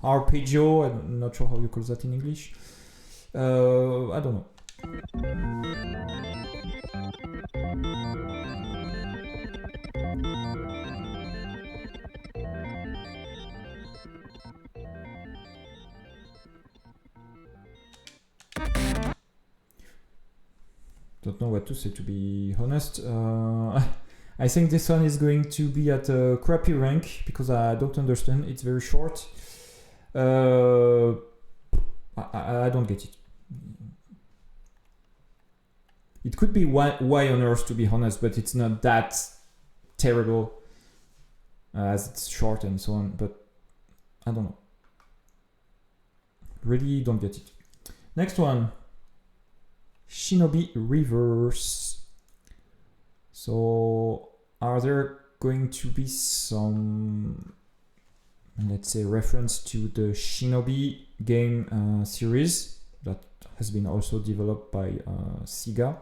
arpeggio. I'm not sure how you call that in English. I don't know. Don't know what to say, to be honest. I think this one is going to be at a crappy rank because I don't understand. It's very short. I don't get it. It could be why on earth, to be honest, but it's not that terrible as it's short and so on. But I don't know. Really don't get it. Next one. Shinobi Reverse. So are there going to be some, let's say, reference to the Shinobi game series that has been also developed by Sega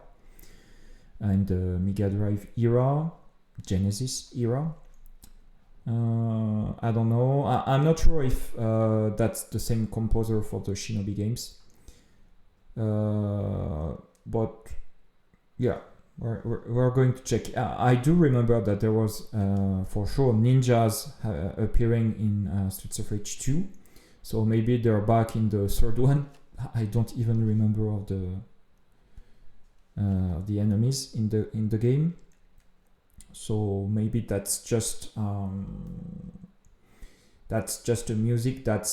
and the Mega Drive era, Genesis era? I don't know. I'm not sure if that's the same composer for the Shinobi games. But yeah, we're going to check. I do remember that there was for sure ninjas appearing in Streets of Rage 2, so maybe they're back in the third one. I don't even remember of the enemies in the game, so maybe that's just the music that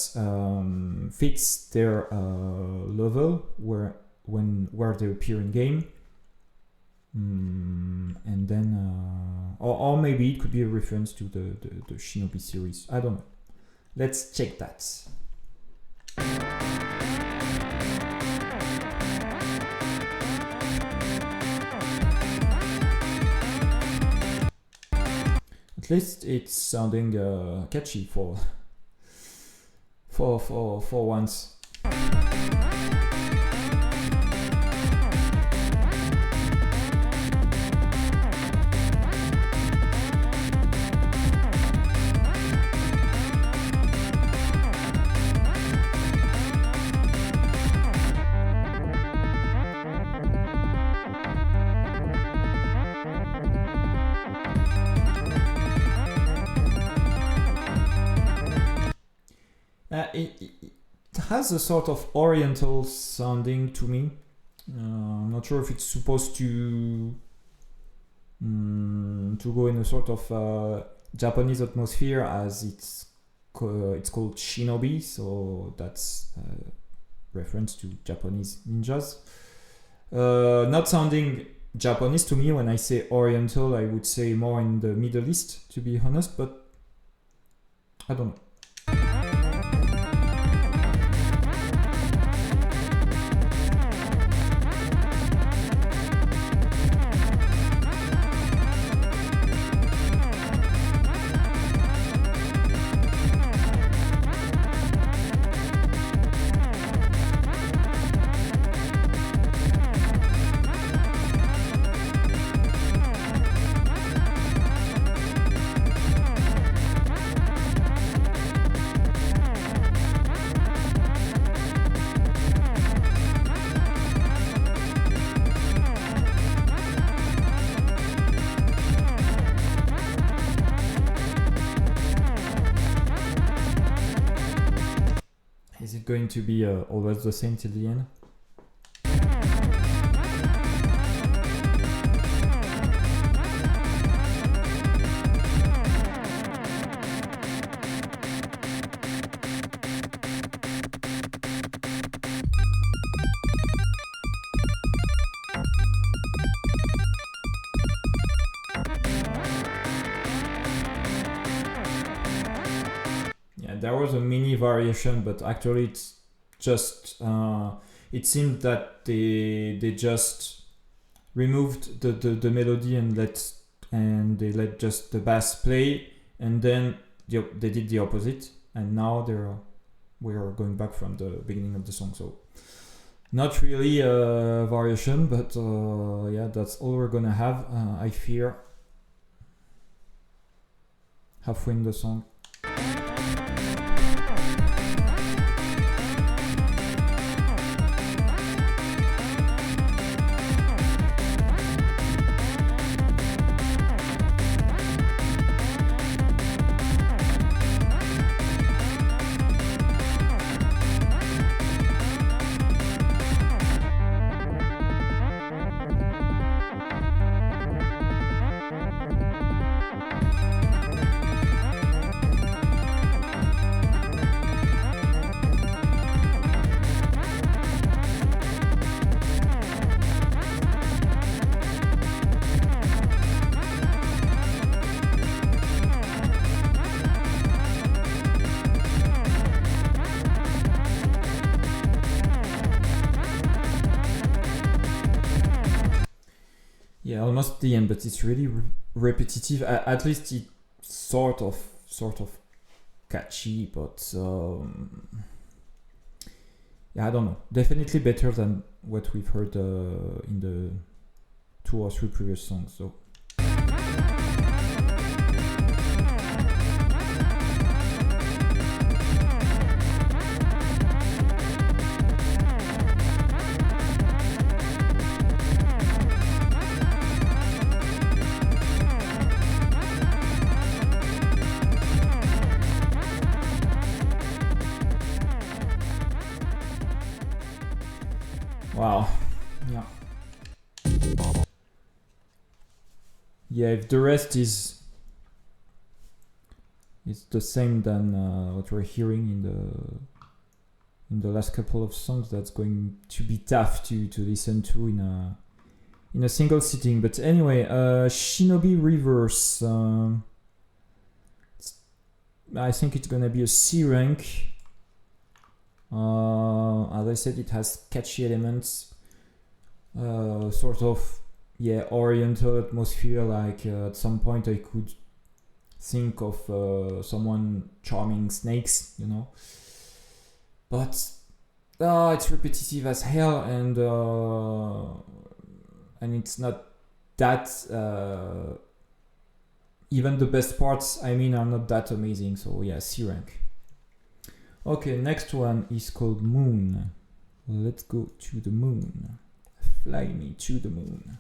fits their level where they appear in game, and then or maybe it could be a reference to the Shinobi series. I don't know. Let's check that. At least it's sounding catchy for once. it has a sort of oriental sounding to me. I'm not sure if it's supposed to go in a sort of Japanese atmosphere, as it's called Shinobi, so that's reference to Japanese ninjas. Not sounding Japanese to me. When I say oriental, I would say more in the Middle East, to be honest, but I don't know. Is it going to be always the same till the end? There was a mini variation, but actually it's just it seemed that they just removed the melody and they let just the bass play, and then they did the opposite, and now we're going back from the beginning of the song. So not really a variation, but yeah, that's all we're gonna have. I fear halfway in the song. Yeah, almost the end, but it's really repetitive. At least it's sort of catchy, but yeah, I don't know. Definitely better than what we've heard in the 2 or 3 previous songs. So. Wow, yeah. Yeah, if the rest is the same than what we're hearing in the last couple of songs, that's going to be tough to listen to in a single sitting. But anyway, Shinobi Reverse. I think it's gonna be a C rank. As I said, it has catchy elements, sort of, yeah, oriental atmosphere. Like at some point I could think of someone charming snakes, you know. But it's repetitive as hell, and it's not that. Even the best parts, I mean, are not that amazing. So yeah, C rank. Okay, next one is called Moon. Let's go to the moon. Fly me to the moon.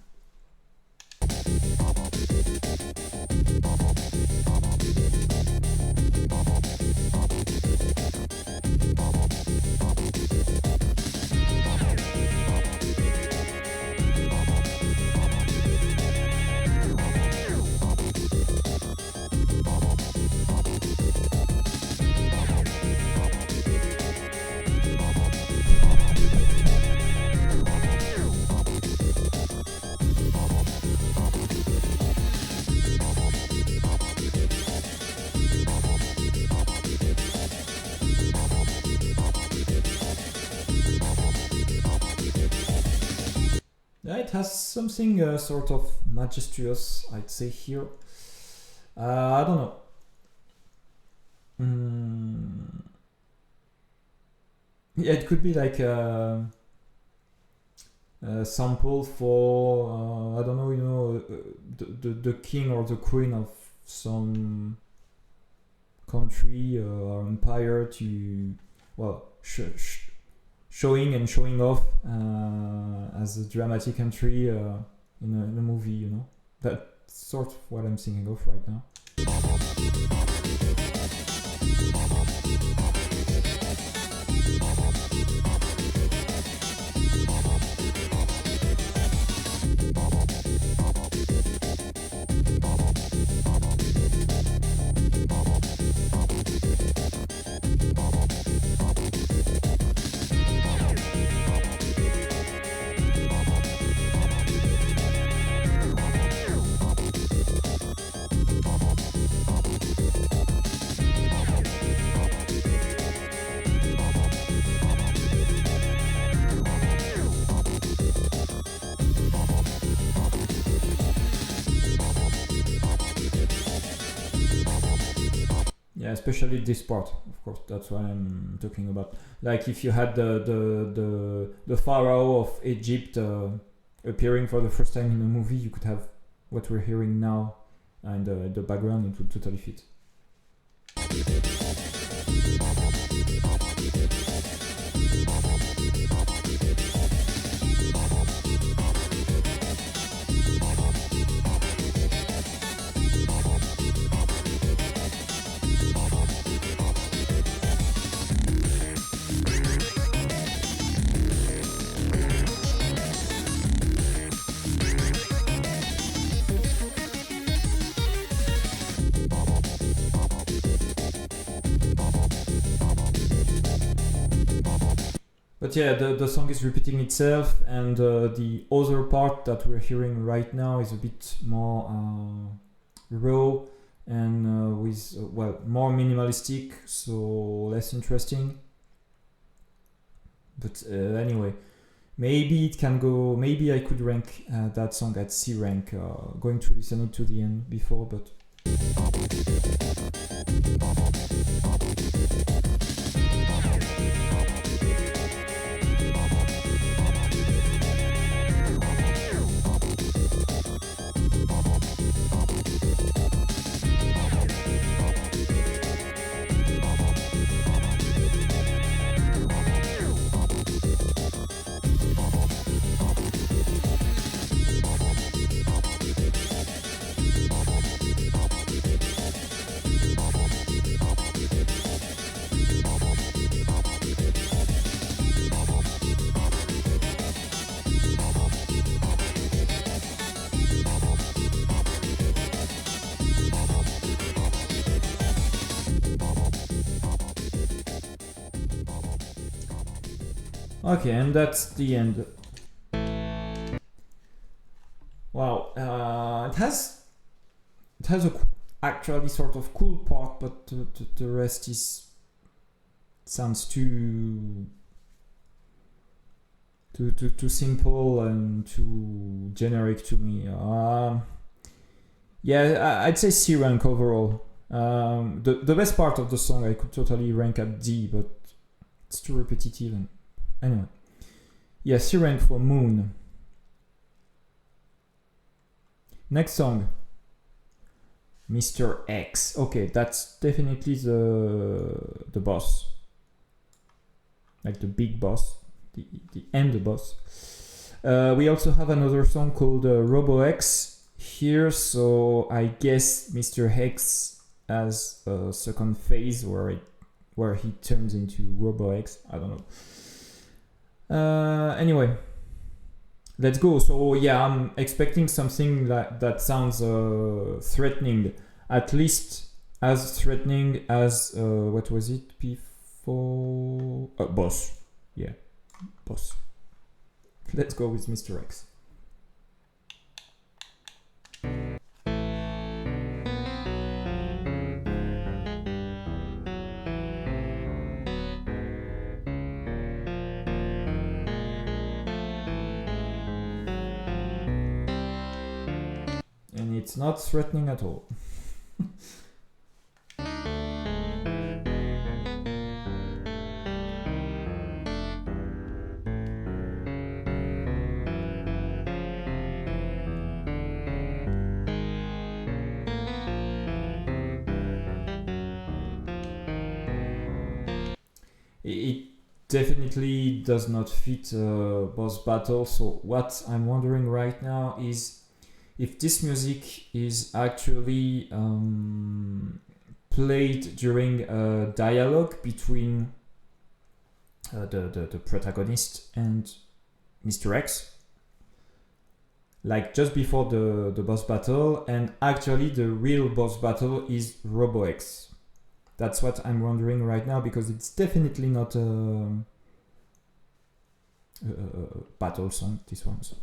it has something sort of majestuous, I'd say here. I don't know. Yeah, it could be like a sample for I don't know, you know, the king or the queen of some country or empire to, well, showing and showing off as a dramatic entry in a movie, you know. That's sort of what I'm thinking of right now. Yeah, especially this part, of course. That's what I'm talking about. Like if you had the pharaoh of Egypt appearing for the first time in a movie, you could have what we're hearing now, and the background, it would totally fit. But yeah, the song is repeating itself, and the other part that we're hearing right now is a bit more raw and with, well, more minimalistic, so less interesting. But anyway, maybe it can go, maybe I could rank that song at C rank, going to listen it to the end before, but... Okay, and that's the end. Wow, it has a actually sort of cool part, but the rest sounds too simple and too generic to me. Yeah, I'd say C rank overall. The best part of the song I could totally rank at D, but it's too repetitive. And anyway, yeah, C rank for Moon. Next song, Mr. X. Okay, that's definitely the boss, like the big boss, the end boss. We also have another song called Robo X here, so I guess Mr. X has a second phase where he turns into Robo X. I don't know. Anyway, let's go. So yeah, I'm expecting something that sounds threatening, at least as threatening as what was it before? Boss. Yeah, Boss. Let's go with Mr. X. It's not threatening at all. It definitely does not fit boss battle. So what I'm wondering right now is if this music is actually played during a dialogue between the protagonist and Mr. X, like just before the boss battle, and actually the real boss battle is Robo X. That's what I'm wondering right now, because it's definitely not a battle song, this one. So.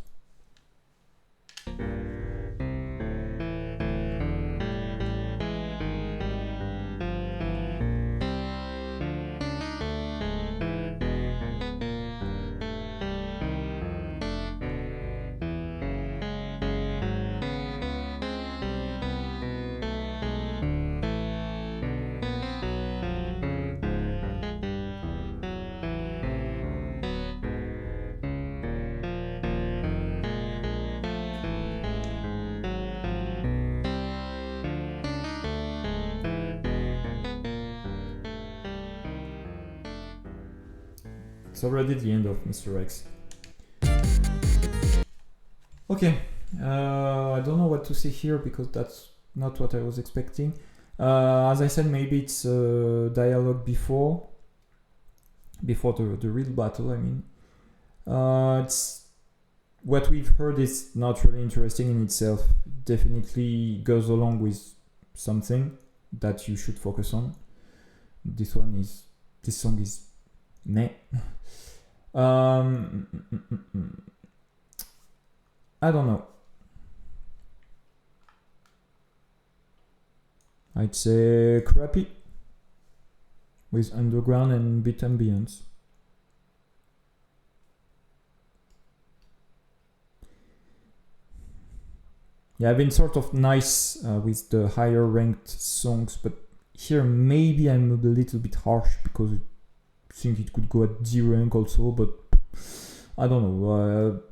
It's already the end of Mr. X. Okay, I don't know what to say here because that's not what I was expecting. As I said, maybe it's a dialogue before the real battle, I mean. It's what we've heard is not really interesting in itself. Definitely goes along with something that you should focus on. This song is meh. I don't know. I'd say crappy with underground and beat ambience. Yeah, I've been sort of nice with the higher ranked songs, but here maybe I'm a little bit harsh because I think it could go at D rank also, but I don't know.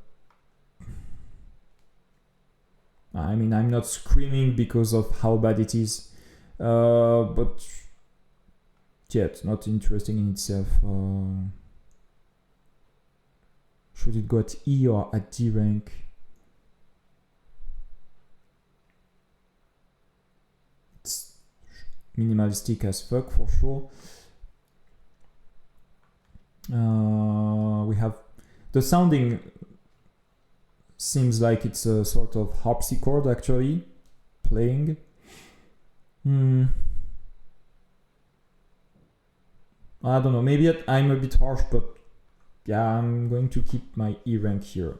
I mean, I'm not screaming because of how bad it is, but yeah, it's not interesting in itself. Should it go at E or at D rank? It's minimalistic as fuck for sure. We have the sounding seems like it's a sort of harpsichord actually playing. I don't know, maybe I'm a bit harsh, but yeah, I'm going to keep my E rank here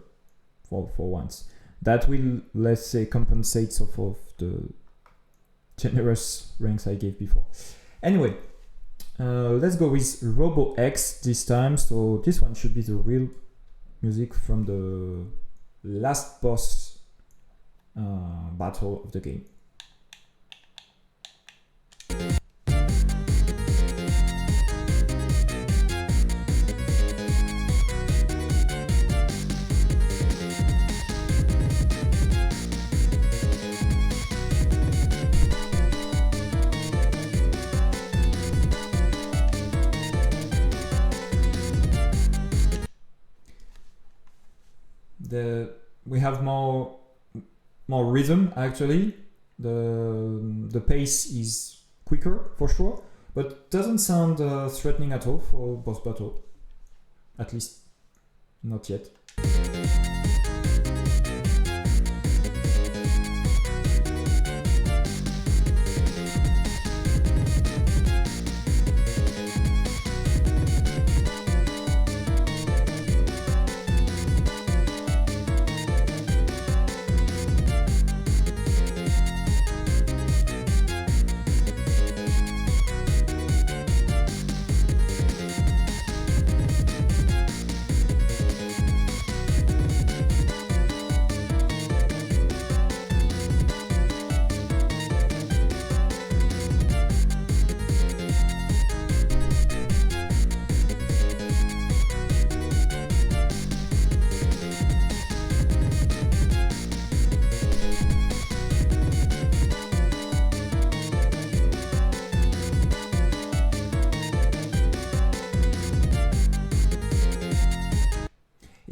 for once. That will, let's say, compensate some of the generous ranks I gave before. Anyway, let's go with Robo X this time. So this one should be the real music from the last boss battle of the game. We have more rhythm actually. The pace is quicker for sure, but doesn't sound threatening at all for boss battle. At least not yet.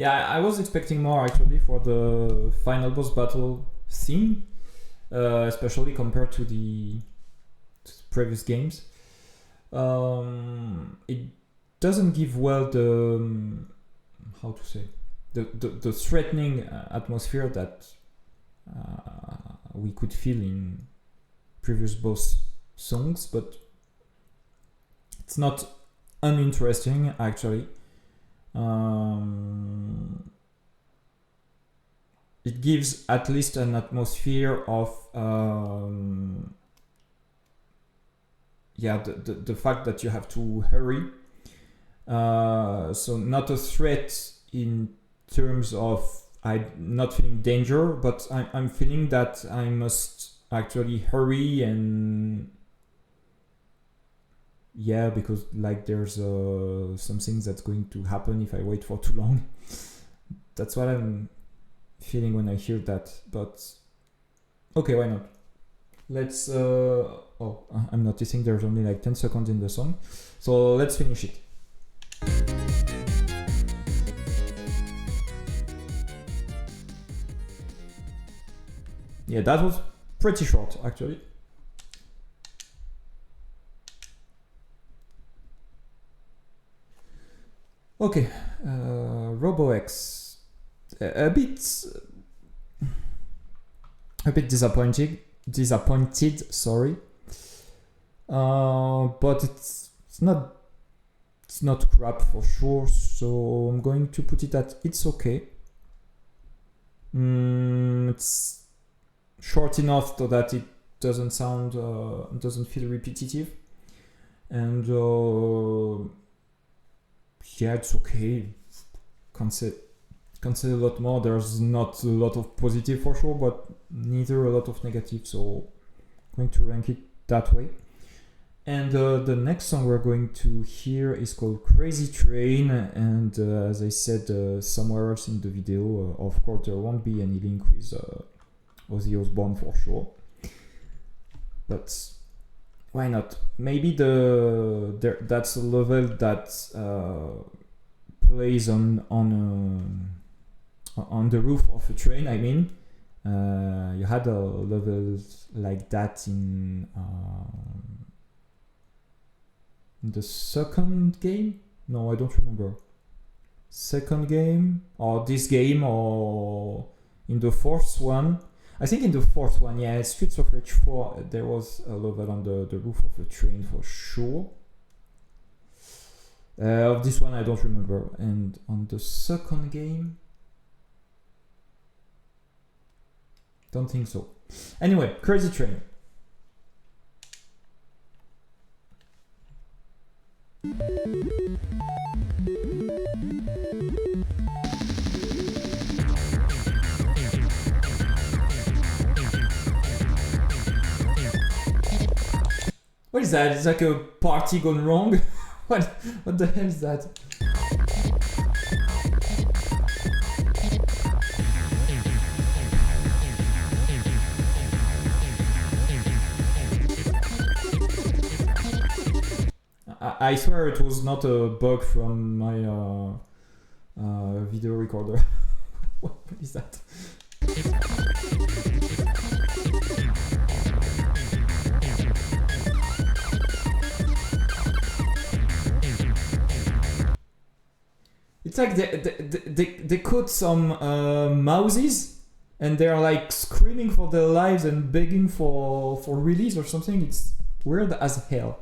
Yeah, I was expecting more actually for the final boss battle theme, especially compared to the previous games. It doesn't give well the how to say the threatening atmosphere that we could feel in previous boss songs, but it's not uninteresting actually. It gives at least an atmosphere of the fact that you have to hurry. So not a threat in terms of I'm not feeling danger, but I'm feeling that I must actually hurry, and yeah, because like there's something that's going to happen if I wait for too long. That's what I'm feeling when I hear that, but okay, why not? Let's I'm noticing there's only like 10 seconds in the song, so let's finish it. Yeah, that was pretty short actually. Okay, Robo X, a bit disappointed, sorry. But it's not crap for sure, so I'm going to put it at it's okay. It's short enough so that it doesn't sound doesn't feel repetitive, and yeah, it's okay. Can't say a lot more. There's not a lot of positive for sure, but neither a lot of negative, so I'm going to rank it that way. And the next song we're going to hear is called Crazy Train, and as I said somewhere else in the video, of course there won't be any link with Ozzy Osbourne for sure, but why not? Maybe that's a level that plays on the roof of a train. I mean, you had a level like that in the second game. No, I don't remember. Second game or this game or in the fourth one. I think in the fourth one, yeah, Streets of Rage 4, there was a level on the roof of a train for sure. Of this one, I don't remember. And on the second game, don't think so. Anyway, Crazy Train. What is that? It's like a party gone wrong? What the hell is that? I swear it was not a bug from my video recorder. What is that? It's like they caught some mouses and they're like screaming for their lives and begging for release or something. It's weird as hell.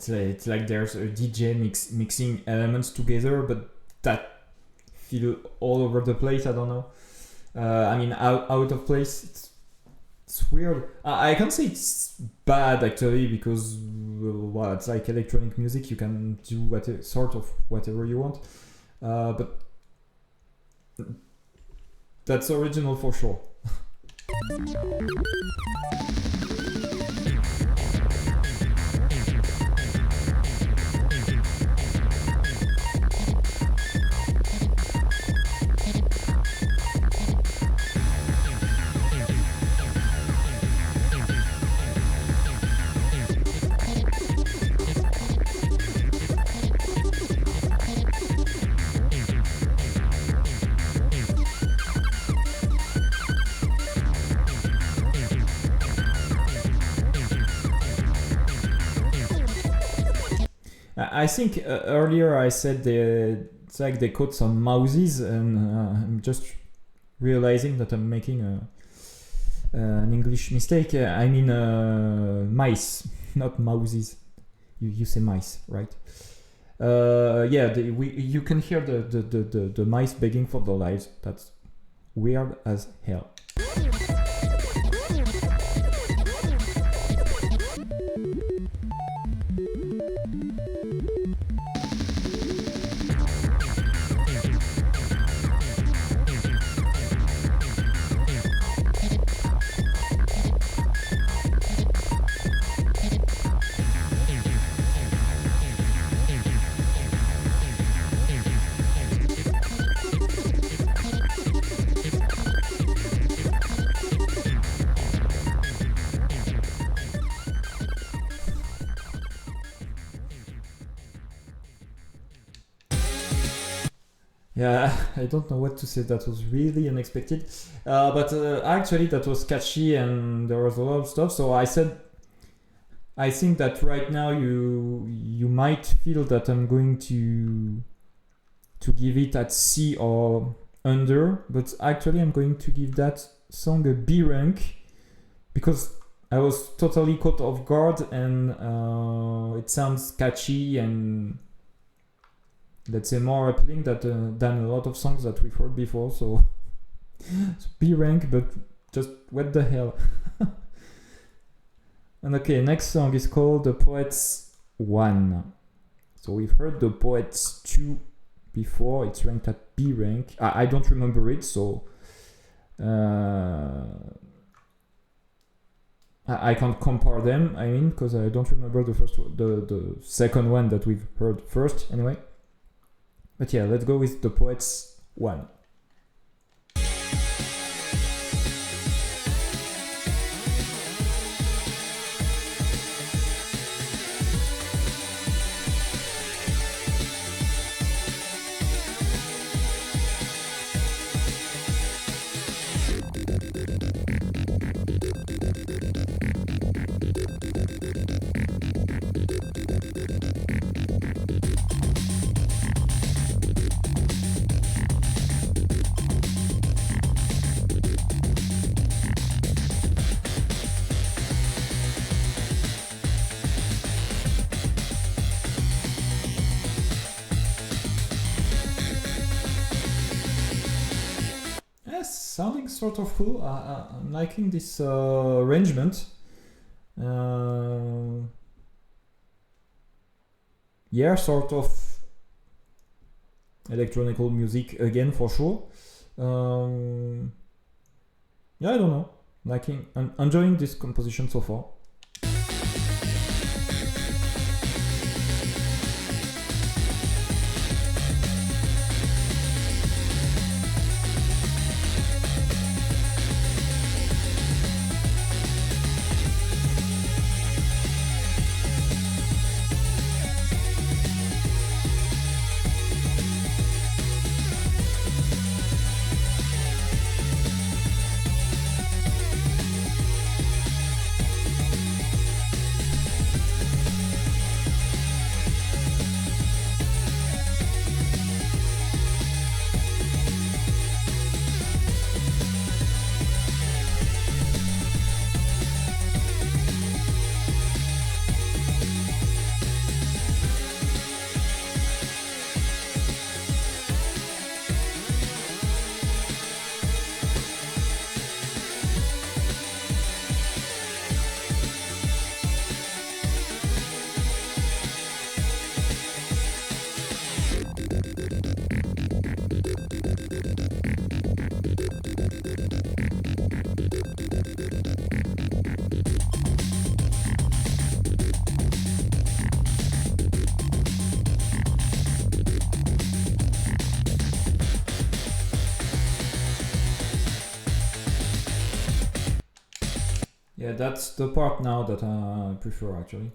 it's like there's a DJ mixing elements together, but that feel all over the place. I don't know. I mean, out of place. It's weird. I can't say it's bad actually, because well, it's like electronic music. You can do whatever you want. But that's original for sure. I think earlier I said it's like they caught some mouses, and I'm just realizing that I'm making an English mistake. I mean mice, not mouses. You say mice, right? Yeah, you can hear the mice begging for their lives. That's weird as hell. Yeah, I don't know what to say. That was really unexpected. But actually, that was catchy and there was a lot of stuff. So I said, I think that right now you might feel that I'm going to give it at C or under, but actually I'm going to give that song a B rank, because I was totally caught off guard, and it sounds catchy and, let's say, more appealing than a lot of songs that we've heard before. So B rank, but just what the hell. And okay, next song is called The Poets 1. So we've heard The Poets 2 before. It's ranked at B rank. I don't remember it, so I can't compare them, I mean, because I don't remember the second one that we've heard first, anyway. But yeah, let's go with The Poets 1. Sounding sort of cool. I'm liking this arrangement. Yeah, sort of electronical music again, for sure. Yeah, I don't know. I'm enjoying this composition so far. Yeah, that's the part now that I prefer actually.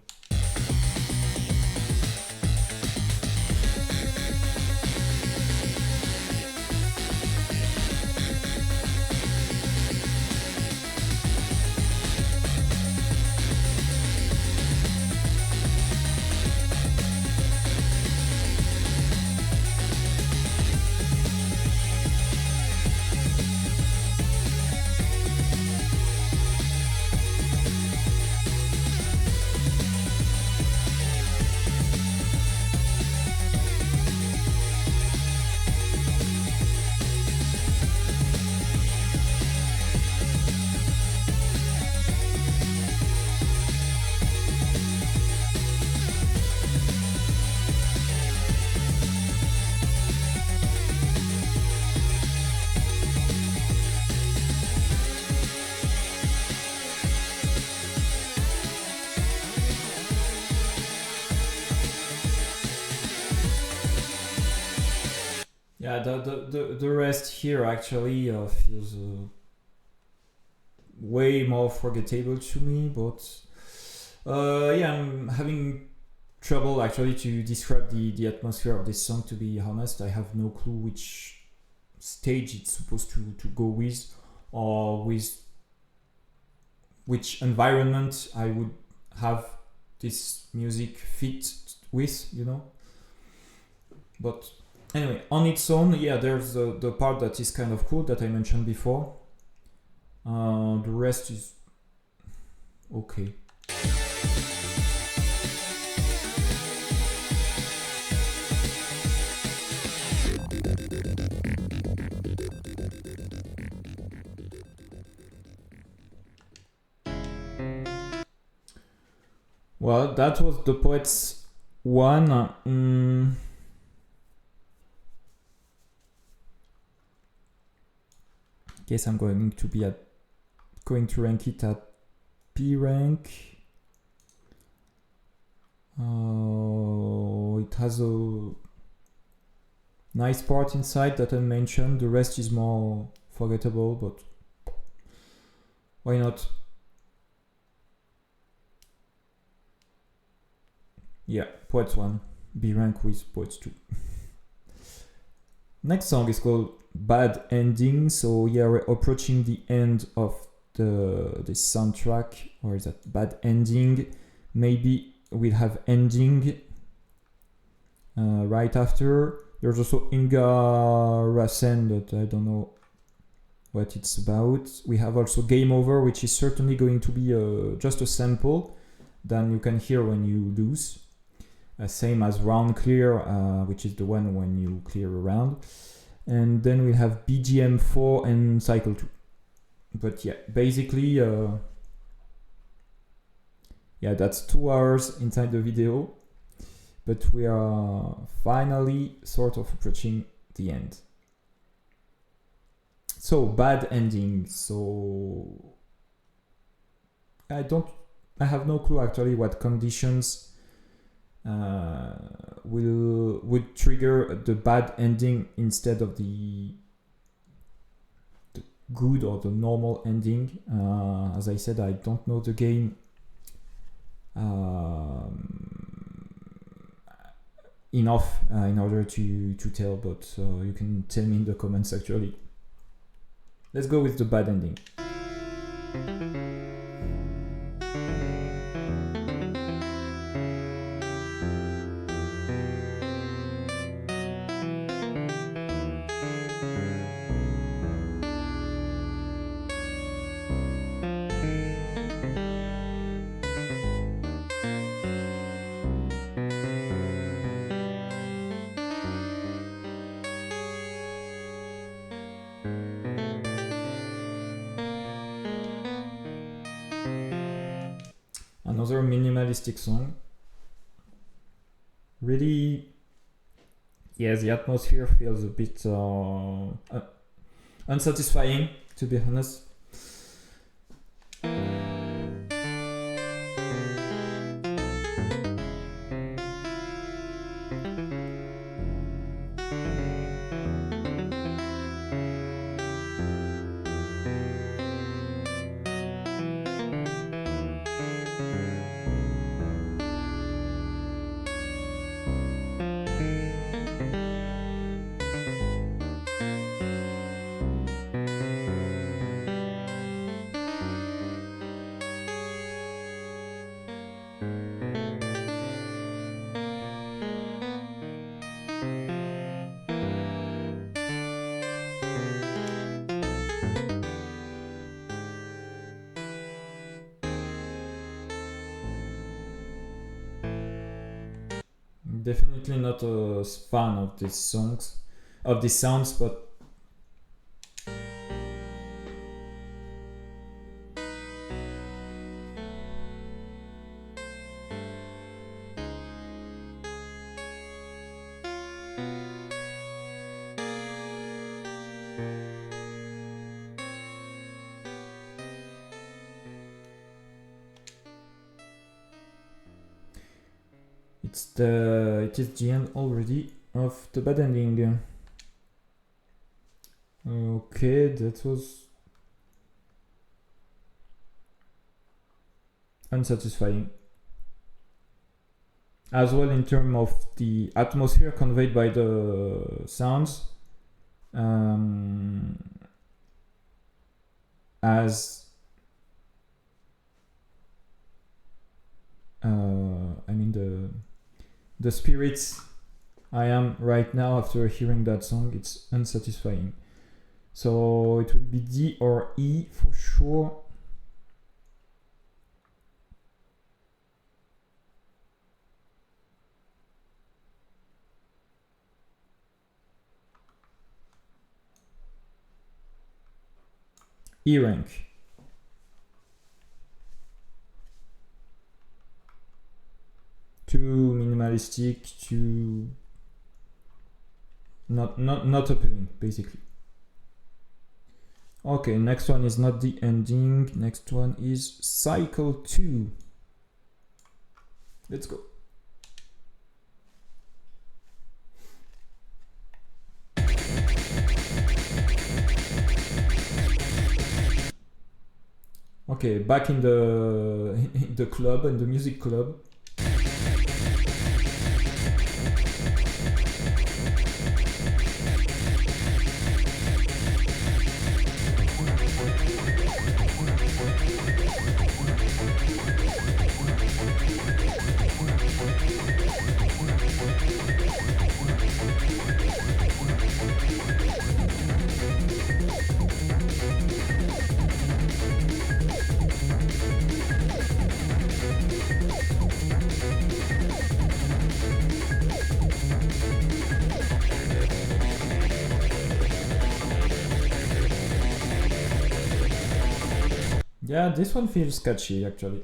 Yeah, the rest here actually feels way more forgettable to me, but yeah, I'm having trouble actually to describe the atmosphere of this song, to be honest. I have no clue which stage it's supposed to go with, or with which environment I would have this music fit with, you know. But anyway, on its own, yeah, there's the part that is kind of cool that I mentioned before. The rest is okay. Well, that was the Poets one. Guess I'm going to rank it at P rank. It has a nice part inside that I mentioned. The rest is more forgettable, but why not? Yeah, Poets 1, B rank with Poets 2. Next song is called Bad Ending. So yeah, we're approaching the end of the soundtrack. Or is that Bad Ending? Maybe we'll have Ending right after. There's also INGA RASEN, but I don't know what it's about. We have also Game Over, which is certainly going to be just a sample that you can hear when you lose. Same as Round Clear, which is the one when you clear a round. And then we have BGM 4 and Cycle 2. But yeah, basically, yeah, that's 2 hours inside the video. But we are finally sort of approaching the end. So, Bad Ending. So, I have no clue actually what conditions would trigger the bad ending instead of the good or the normal ending. As I said, I don't know the game enough in order to tell, but you can tell me in the comments actually. Let's go with the bad ending. Another minimalistic song. Really, yeah, the atmosphere feels a bit unsatisfying, to be honest. Definitely not a fan of these songs, of these sounds, but it is the end already of the bad ending. Okay, that was unsatisfying. As well in terms of the atmosphere conveyed by the sounds, I mean the spirits I am right now after hearing that song, it's unsatisfying. So it would be D or E for sure. E rank. Too minimalistic, too not appealing, basically. Okay, next one is not the ending. Next one is Cycle 2. Let's go. Okay, back in the club, in the music club. Yeah, this one feels sketchy actually.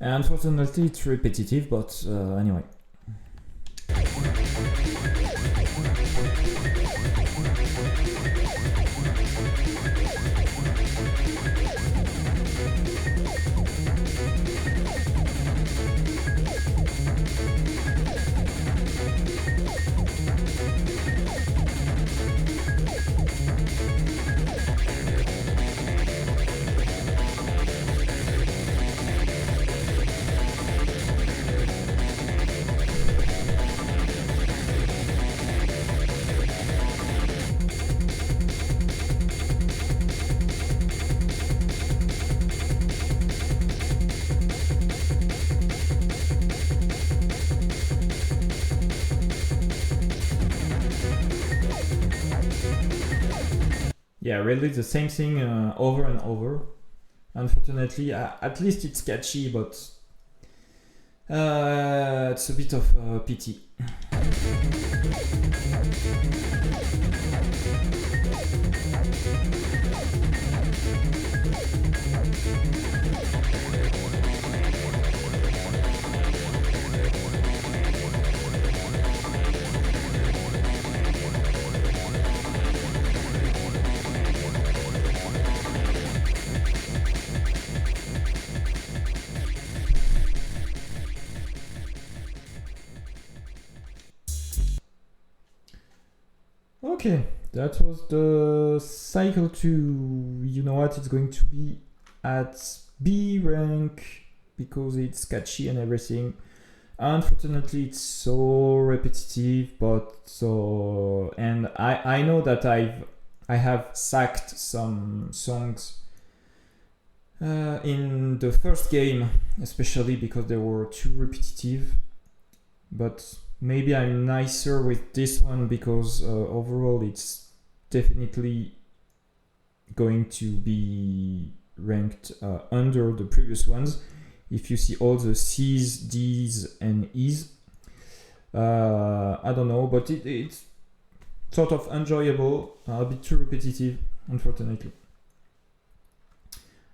Unfortunately, it's repetitive, but anyway. Yeah, really the same thing over and over. Unfortunately, at least it's catchy, but it's a bit of pity. Okay, that was the cycle 2. You know what? It's going to be at B rank because it's catchy and everything. Unfortunately, it's so repetitive, but so, and I know that I have sacked some songs in the first game, especially because they were too repetitive. But maybe I'm nicer with this one because overall it's definitely going to be ranked under the previous ones. If you see all the C's, D's, and E's, I don't know, but it's sort of enjoyable, a bit too repetitive, unfortunately.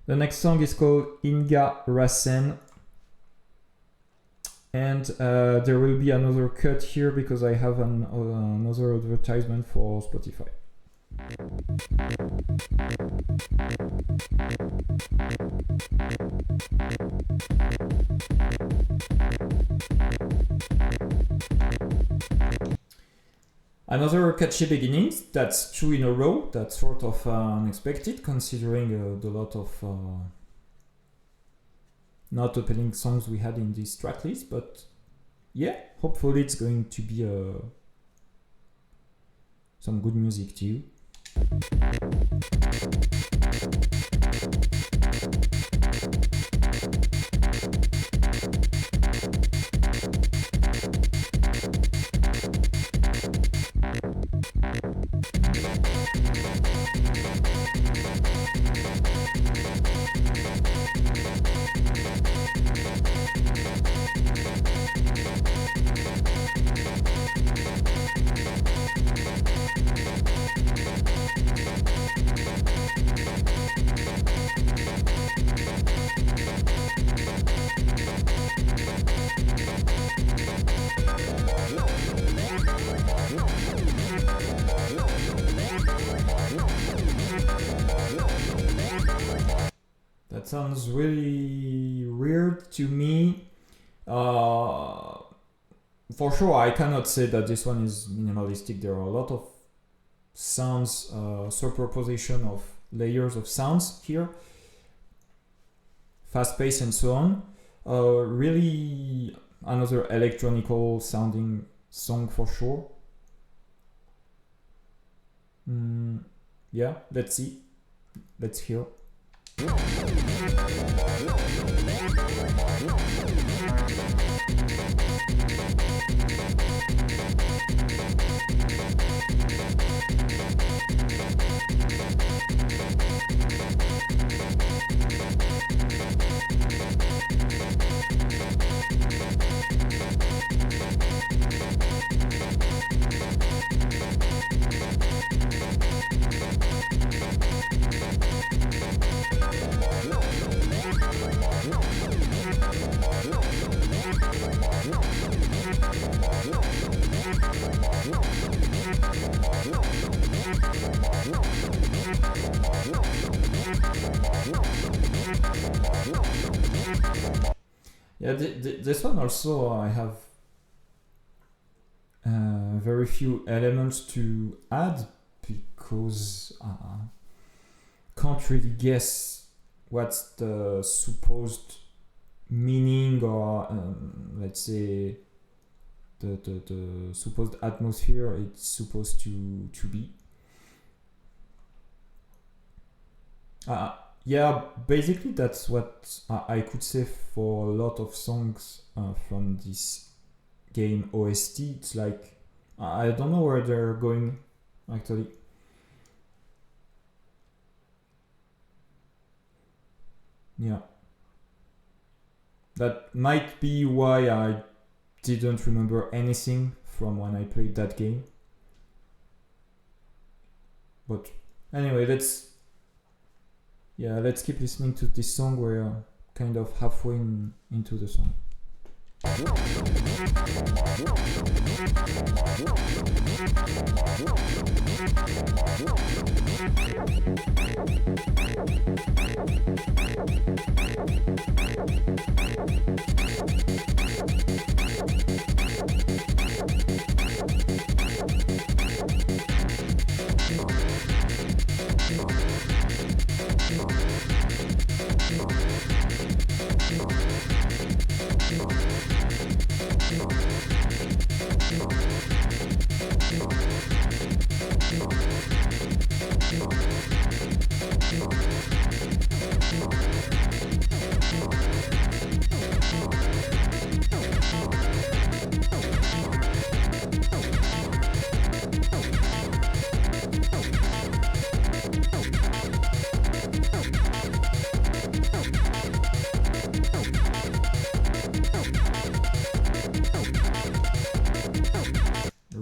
The next song is called INGA RASEN. And there will be another cut here because I have another advertisement for Spotify. Another catchy beginnings, that's 2 in a row, that's sort of unexpected considering the lot of not opening songs we had in this track list, but yeah, hopefully it's going to be some good music too. That sounds really weird to me. For sure, I cannot say that this one is minimalistic. There are a lot of sounds, superposition of layers of sounds here, fast pace and so on. Really another electronical sounding song for sure. Yeah, let's see. Let's hear. Yeah, this one also I have very few elements to add because can't really guess what's the supposed meaning or let's say the supposed atmosphere it's supposed to be. Yeah, basically that's what I could say for a lot of songs from this game OST. It's like I don't know where they're going actually. Yeah, that might be why I didn't remember anything from when I played that game. But anyway, let's keep listening to this song. We're kind of halfway into the song.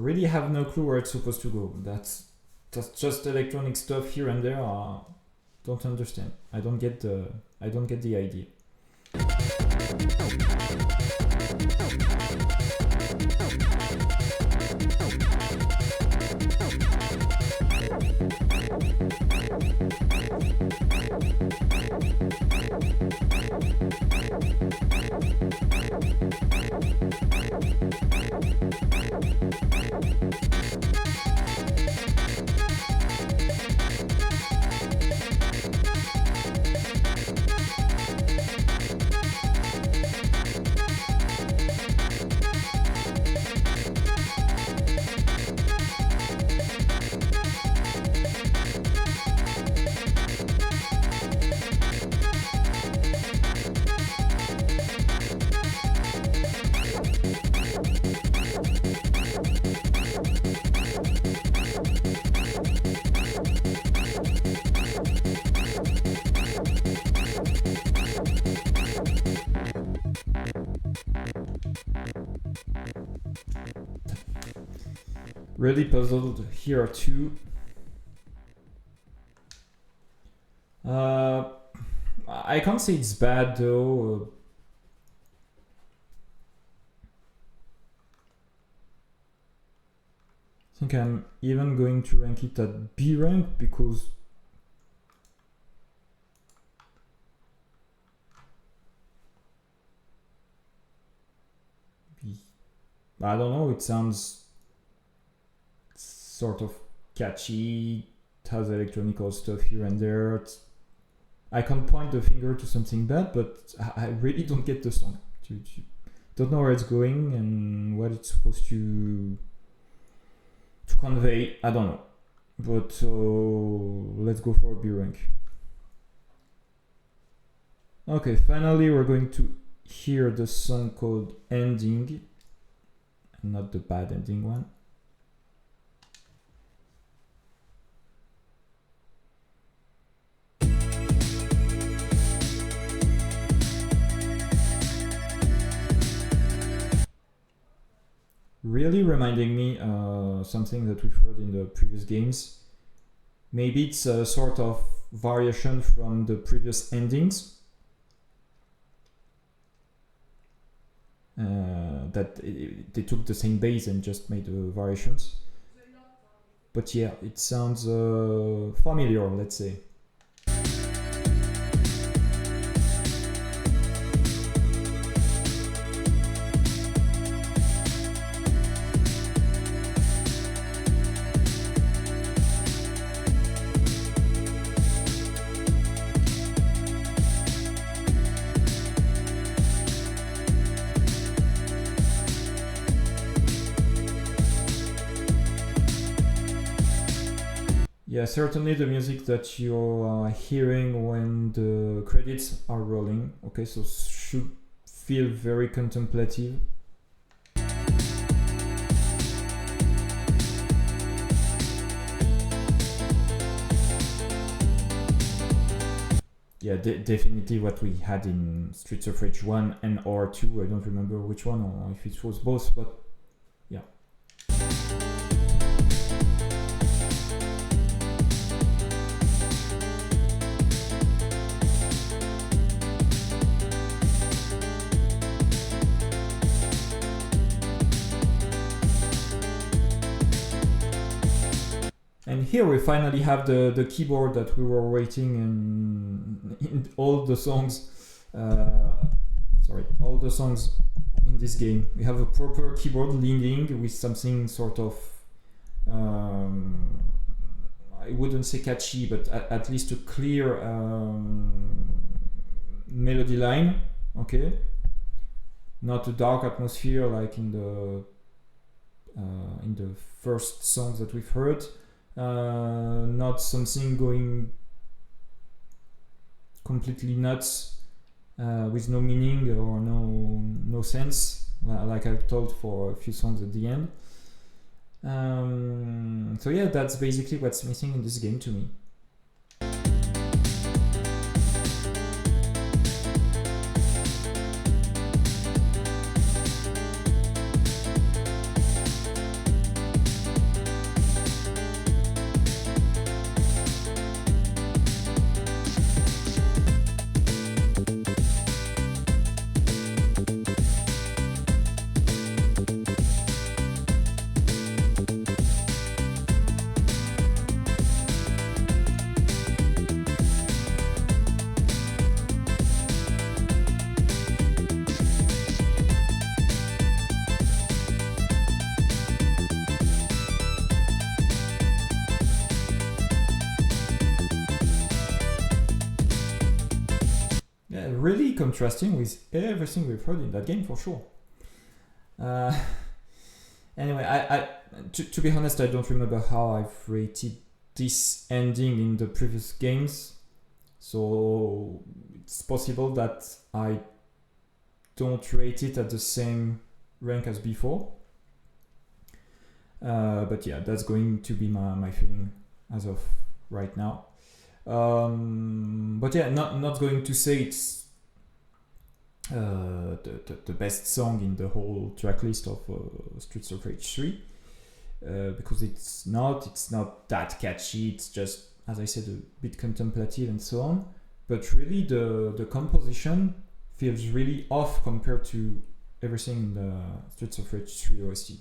really have no clue where it's supposed to go. That's just electronic stuff here and there. Don't understand. I don't get the idea. Really puzzled here too. I can't say it's bad though. I think I'm even going to rank it at B rank because I don't know, it sounds sort of catchy, it has electronical stuff here and there. I can't point the finger to something bad, but I really don't get the song. Don't know where it's going and what it's supposed to convey. I don't know. But let's go for a B rank. Okay, finally we're going to hear the song called Ending, not the bad ending one. Really reminding me something that we've heard in the previous games. Maybe it's a sort of variation from the previous endings. That they took the same base and just made variations. But yeah, it sounds familiar, let's say. Yeah, certainly the music that you're hearing when the credits are rolling. Okay, so should feel very contemplative. Yeah, definitely what we had in Streets of Rage 1 and or 2. I don't remember which one or if it was both, but yeah. And here we finally have the keyboard that we were waiting in all the songs. All the songs in this game. We have a proper keyboard leading with something sort of, I wouldn't say catchy, but at least a clear melody line. Okay, not a dark atmosphere like in the first songs that we've heard. Not something going completely nuts with no meaning or no sense, like I've told for a few songs at the end. So yeah, that's basically what's missing in this game to me. contrasting with everything we've heard in that game for sure. Anyway, to be honest, I don't remember how I've rated this ending in the previous games, so it's possible that I don't rate it at the same rank as before. But yeah, that's going to be my feeling as of right now. But yeah, not going to say it's the best song in the whole track list of Streets of Rage 3, because it's not that catchy. It's just, as I said, a bit contemplative and so on. But really, the composition feels really off compared to everything in the Streets of Rage 3 OST.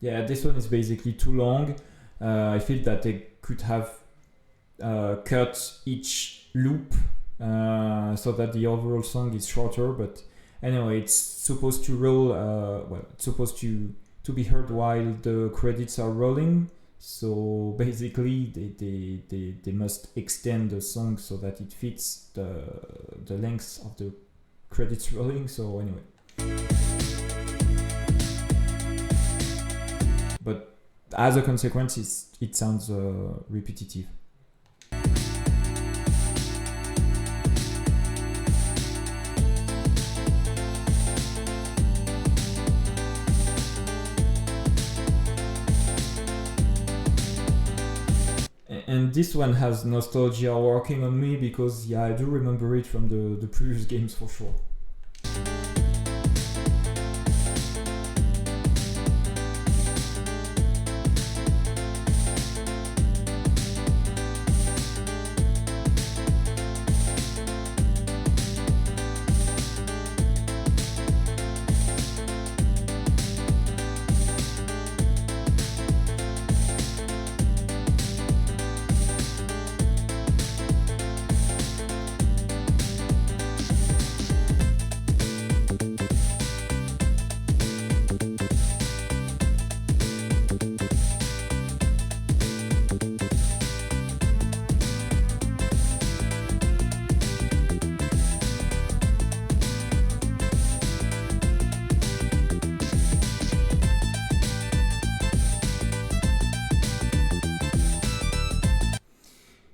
Yeah, this one is basically too long. I feel that they could have cut each loop so that the overall song is shorter. But anyway, it's supposed to roll. Well, it's supposed to be heard while the credits are rolling. So basically, they must extend the song so that it fits the length of the credits rolling. So anyway. But as a consequence, it sounds repetitive. And this one has nostalgia working on me because, yeah, I do remember it from the previous games for sure.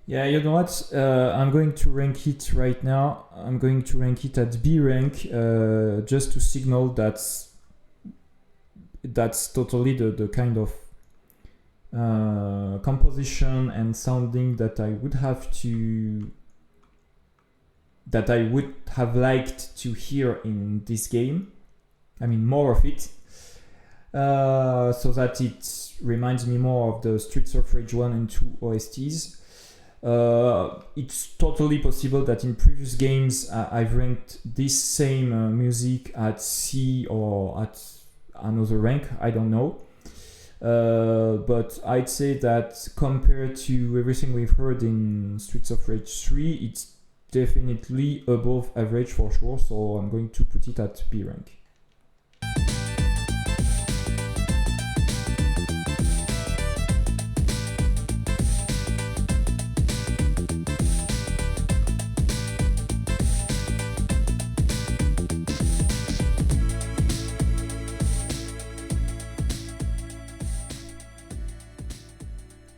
Yeah, you know what? I'm going to rank it right now. I'm going to rank it at B rank, just to signal that's totally the kind of composition and sounding that I would have liked to hear in this game. I mean, more of it, so that it reminds me more of the Streets of Rage 1 and 2 OSTs. It's totally possible that in previous games I've ranked this same music at C or at another rank, I don't know. But I'd say that compared to everything we've heard in Streets of Rage 3, it's definitely above average for sure, so I'm going to put it at B rank.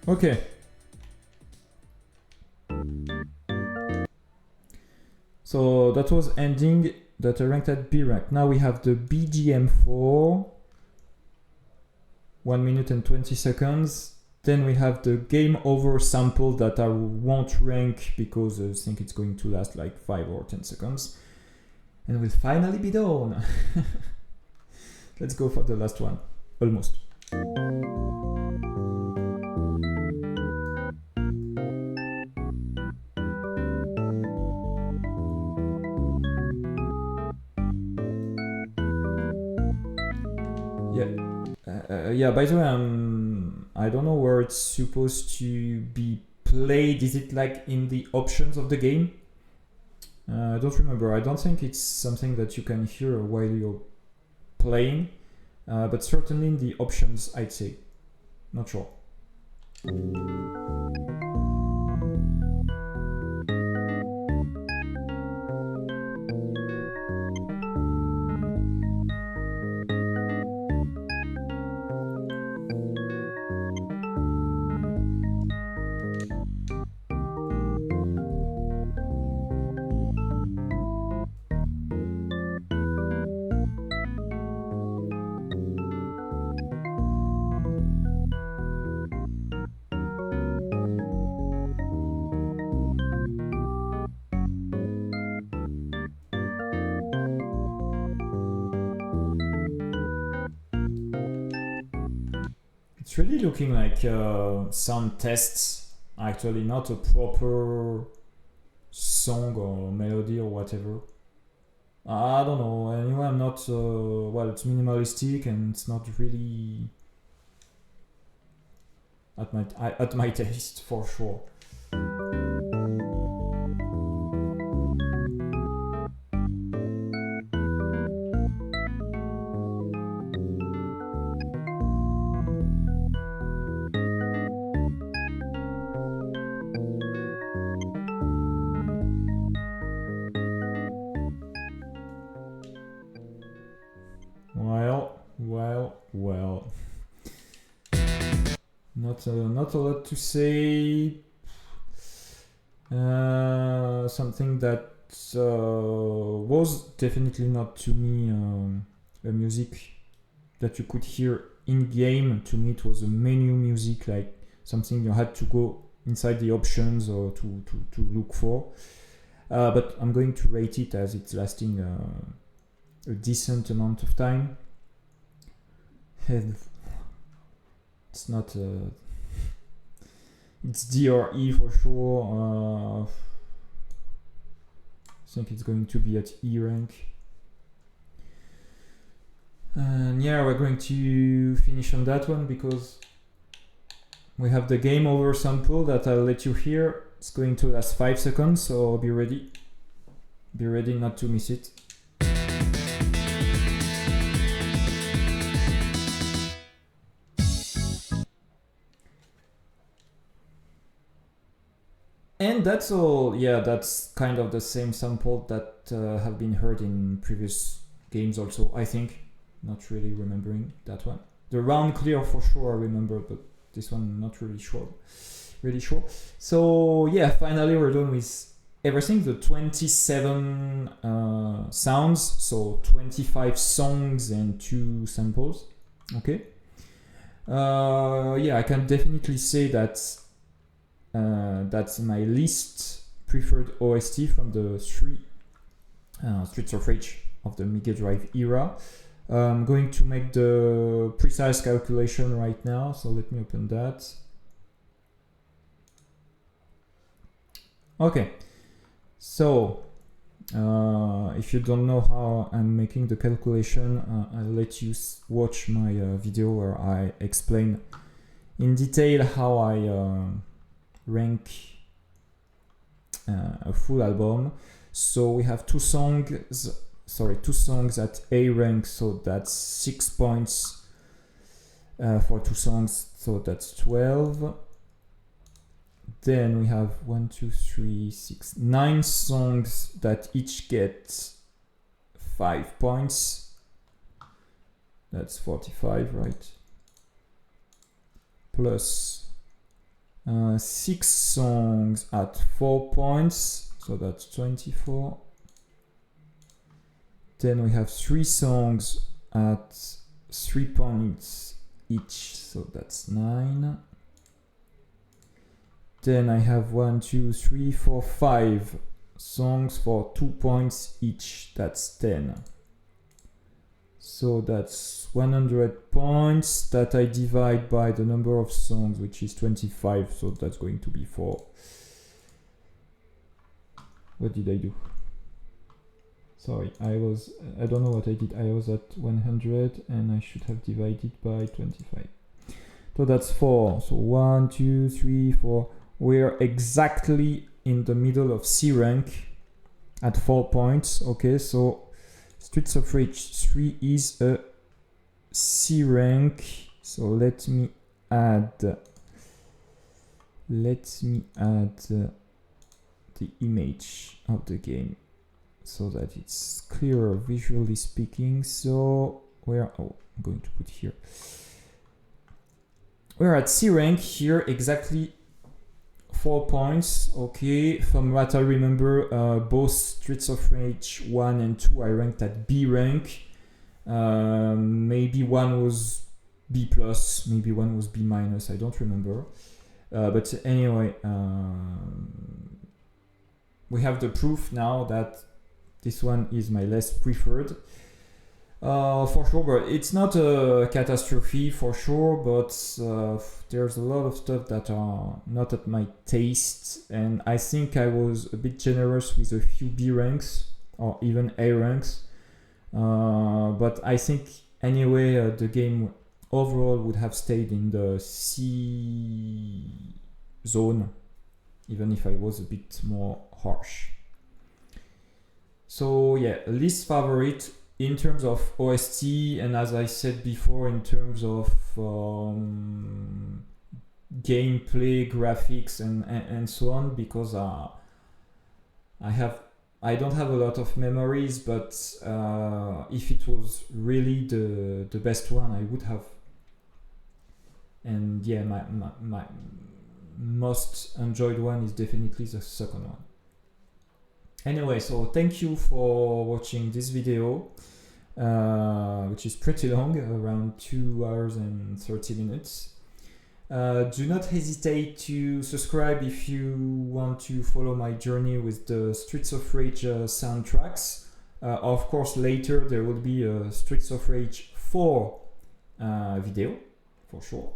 Okay. So that was ending that I ranked at B rank. Now we have the BGM4, 1 minute and 20 seconds. Then we have the game over sample that I won't rank because I think it's going to last like 5 or 10 seconds. And we'll finally be done. Let's go for the last one. Almost. Yeah, by the way, I don't know where it's supposed to be played. Is it like in the options of the game? I don't remember. I don't think it's something that you can hear while you're playing, but certainly in the options, I'd say. Not sure. It's really looking like sound tests, actually, not a proper song or melody or whatever. I don't know. Anyway, I'm not. Well, it's minimalistic and it's not really at my taste for sure. Well. Not a lot to say. Something that was definitely not to me a music that you could hear in game. To me, it was a menu music, like something you had to go inside the options or to look for. But I'm going to rate it as it's lasting a decent amount of time. And it's not it's D or E for sure. I think it's going to be at E rank. And yeah, we're going to finish on that one because we have the game over sample that I'll let you hear. It's going to last 5 seconds, so be ready. Be ready not to miss it. And that's all. Yeah, that's kind of the same sample that have been heard in previous games also, I think. Not really remembering that one. The round clear for sure I remember, but this one not really sure. So yeah, finally we're done with everything. The 27 sounds, so 25 songs and 2 samples. Okay. Yeah, I can definitely say that that's my least preferred OST from the 3 Streets of Rage of the Mega Drive era. I'm going to make the precise calculation right now, so let me open that. Okay, so if you don't know how I'm making the calculation, I'll let you watch my video where I explain in detail how I rank a full album. So we have two songs at A rank, so that's 6 points for 2 songs, so that's 12. Then we have 9 songs that each get 5 points. That's 45, right? Plus 6 songs at 4 points, so that's 24. Then we have 3 songs at 3 points each, so that's 9. Then I have 5 songs for 2 points each, that's 10. So that's 100 points that I divide by the number of songs, which is 25, so that's going to be 4. What did I do? Sorry, I don't know what I did. I was at 100 and I should have divided by 25. So that's 4. So 1, 2, 3, 4. We're exactly in the middle of C rank at 4 points. Okay, so Streets of Rage 3 is a C rank. So let me add the image of the game so that it's clearer visually speaking. So I'm going to put here. We're at C rank here, exactly 4 points. Okay, from what I remember, both Streets of Rage 1 and 2 I ranked at B rank. Maybe one was B plus, maybe one was B minus, I don't remember. But anyway, we have the proof now that this one is my less preferred. For sure, but it's not a catastrophe for sure, but there's a lot of stuff that are not at my taste, and I think I was a bit generous with a few B ranks or even A ranks, but I think anyway the game overall would have stayed in the C zone, even if I was a bit more harsh. So yeah, least favorite in terms of OST, and as I said before, in terms of gameplay, graphics, and so on, because I don't have a lot of memories, but if it was really the best one, I would have. And yeah, my most enjoyed one is definitely the second one. Anyway, so thank you for watching this video, which is pretty long, around 2 hours and 30 minutes. Do not hesitate to subscribe if you want to follow my journey with the Streets of Rage soundtracks. Of course, later there will be a Streets of Rage 4 video, for sure.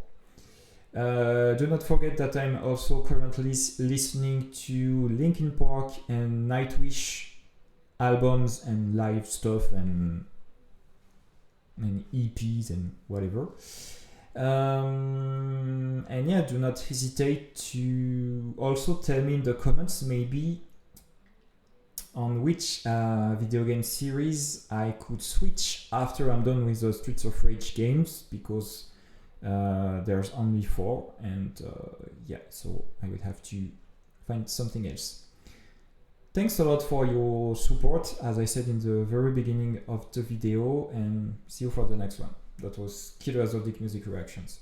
Do not forget that I'm also currently listening to Linkin Park and Nightwish albums and live stuff and EPs and whatever. And yeah, do not hesitate to also tell me in the comments maybe on which video game series I could switch after I'm done with the Streets of Rage games, because there's only 4, and yeah, so I will have to find something else. Thanks a lot for your support, as I said in the very beginning of the video, and see you for the next one. That was Killer Zodic Music Reactions.